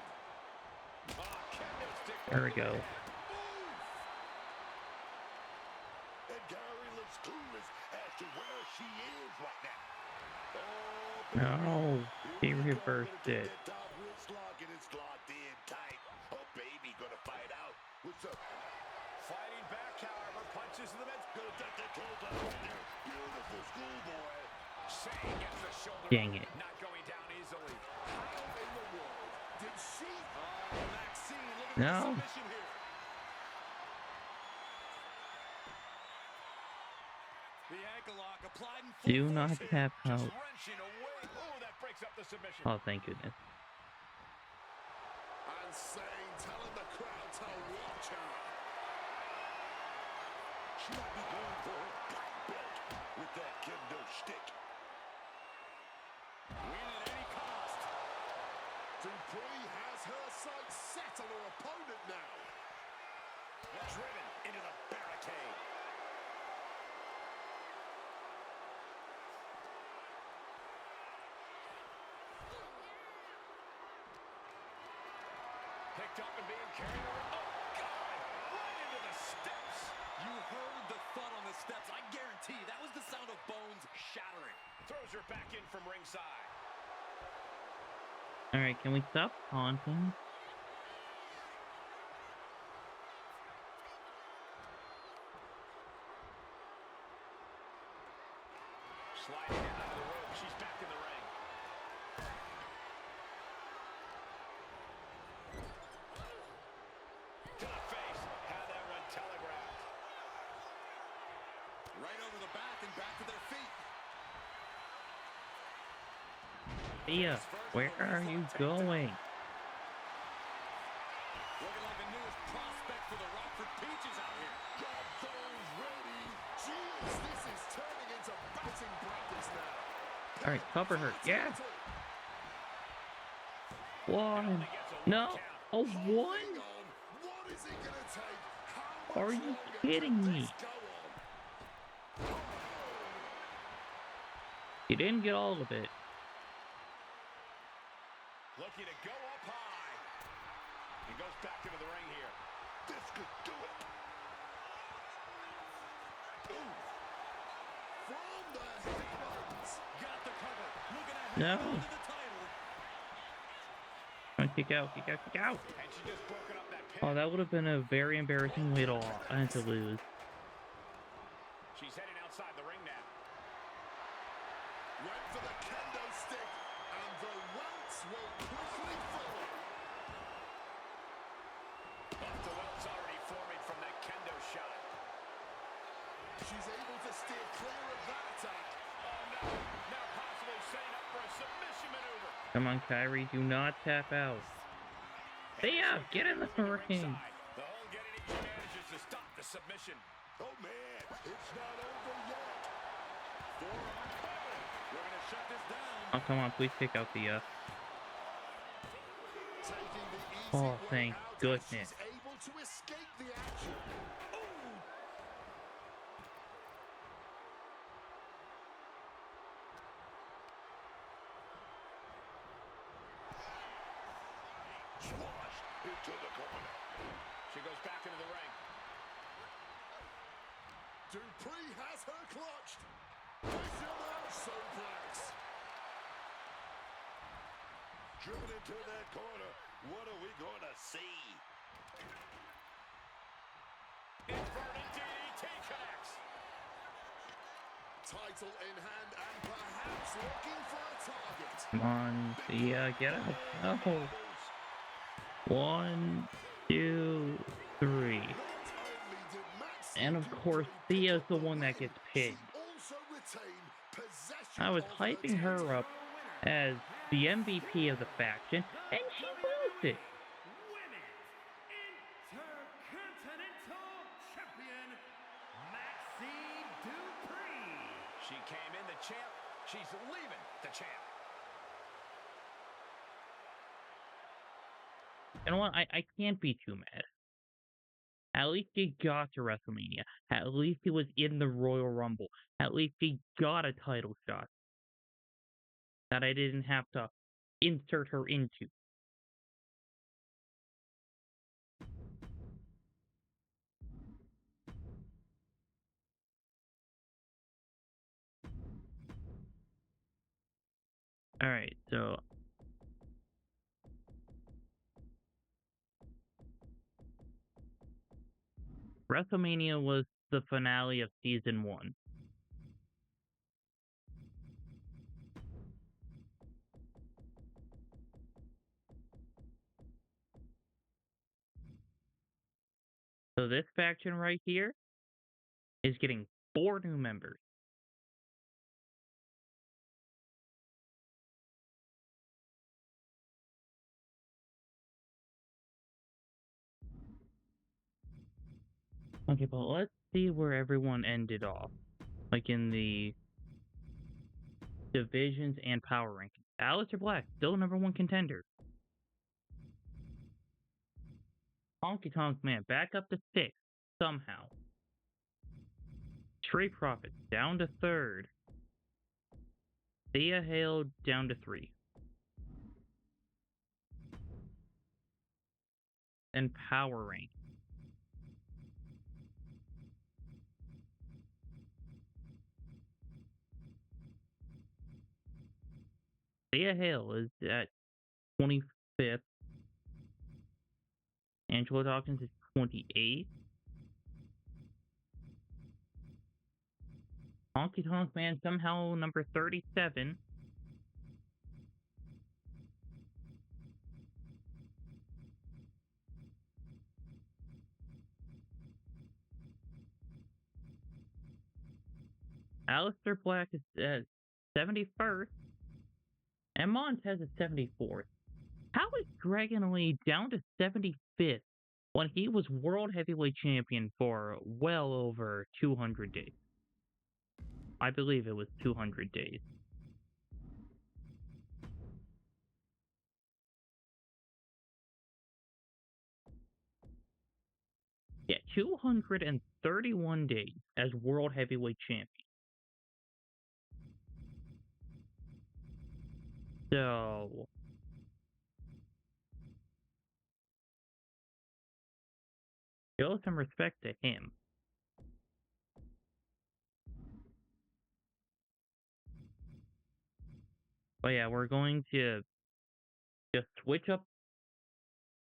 Kendo stick. There we go. Oof. It No, he reversed it. That top wrist lock and it's locked in tight. Oh, baby, gonna fight out with some Fighting back, however, punches in the mid. gonna duck that toe down right there. Beautiful schoolboy. Shane gets the shoulder Dang up, it. not going down easily. How in the world did she? Oh, Maxine looking for the No. submission here. The ankle lock applied in full Do force not here. tap Just out. wrenching away. Oh, that breaks up the submission. Oh, thank goodness. And saying, telling the crowd to watch her. She might be going for her black belt with that kendo stick. Win at any cost. Dupree has her sights set on her opponent now. Driven into the barricade. Picked up and being carried over. Oh, God! Right into the steps. You heard the thud on the steps. I guarantee that was the sound of bones shattering. Throws her back in from ringside. Alright, can we stop taunting? Sliding in under the rope. She's back in the ring. To the face. Had that one telegraphed. Right over the back and back to their feet. Thea, where are you going? Looking like the newest prospect for the Rockford Peaches out here. Got those ready. Jeez, this is turning into batting practice now. Alright, cover her. Yeah! One. Only gets a No. count. A one? Hang on. What is it gonna take? How Are much you longer kidding can me? this go on? You didn't get all of it. Looking to go up high. He goes back into the ring here. This could do it. Ooh. From the heavens. Got the cover. Looking at No. him to the title. Come on, kick out, kick out, kick out. And she just broken up that pin. Oh, that would have been a very embarrassing way to lose. She's heading outside the ring now. Went for the kendo stick, and the welts will quickly follow. Up the welts already forming from that kendo shot. She's able to steer clear of that attack. Oh no, now possibly setting up for a submission maneuver. Come on, Kyrie, do not tap out. Thea, get in the ring. Ringside. The whole getting each manages to stop the submission. Oh man, it's not over yet. Forearm cover. We're going to shut this down. Oh, come on, please kick out Thea. Taking the easy Oh, way thank out, and goodness. she's able to escape the action. Squashed into the corner. She goes back into the ring. Dupree has her clutched. Fisherman suplex. Driven into that corner. What are we going to see? Inverted DDT connects. Title in hand and perhaps looking for a target. Come on, Thea, get out. No. 1, 2, 3. Not only did Max And of course, Thea's the one that gets pinned. also retain possession I was of hyping her up as the MVP of the faction, and she lost it. Women's Intercontinental Champion, Maxine Dupree. She came in the champ. She's leaving the champ. You know what? I can't be too mad. At least he got to WrestleMania. At least he was in the Royal Rumble. At least he got a title shot that I didn't have to insert her into. Alright, so WrestleMania was the finale of season 1. So this faction right here is getting 4 new members. Okay, but let's see where everyone ended off. Like in the divisions and power rankings. Aleister Black, still number 1 contender. Honky Tonk Man, back up to 6th, somehow. Street Profits, down to 3rd. Thea Hale, down to 3. And power rank. Thea Hale is at 25th. Angela Dawkins is 28th. Honky Tonk Man somehow number 37. Aleister Black is at 71st. And Montez is 74th. How is Dragon Lee down to 75th when he was World Heavyweight Champion for well over 200 days? I believe it was 200 days. Yeah, 231 days as World Heavyweight Champion. So, show some respect to him. But yeah, we're going to just switch up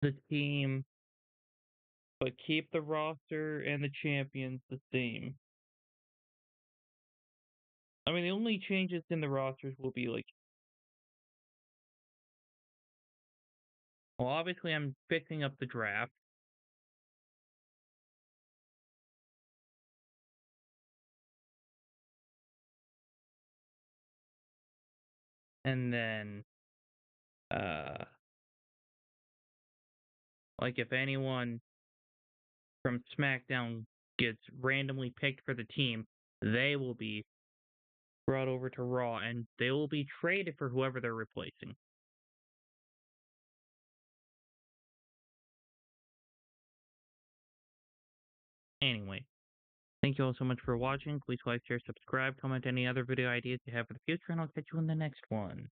the team, but keep the roster and the champions the same. I mean, the only changes in the rosters will be like, well, obviously I'm fixing up the draft. And then, uh, like if anyone from SmackDown gets randomly picked for the team, they will be brought over to Raw and they will be traded for whoever they're replacing. Anyway, thank you all so much for watching. Please like, share, subscribe, comment any other video ideas you have for the future, and I'll catch you in the next one.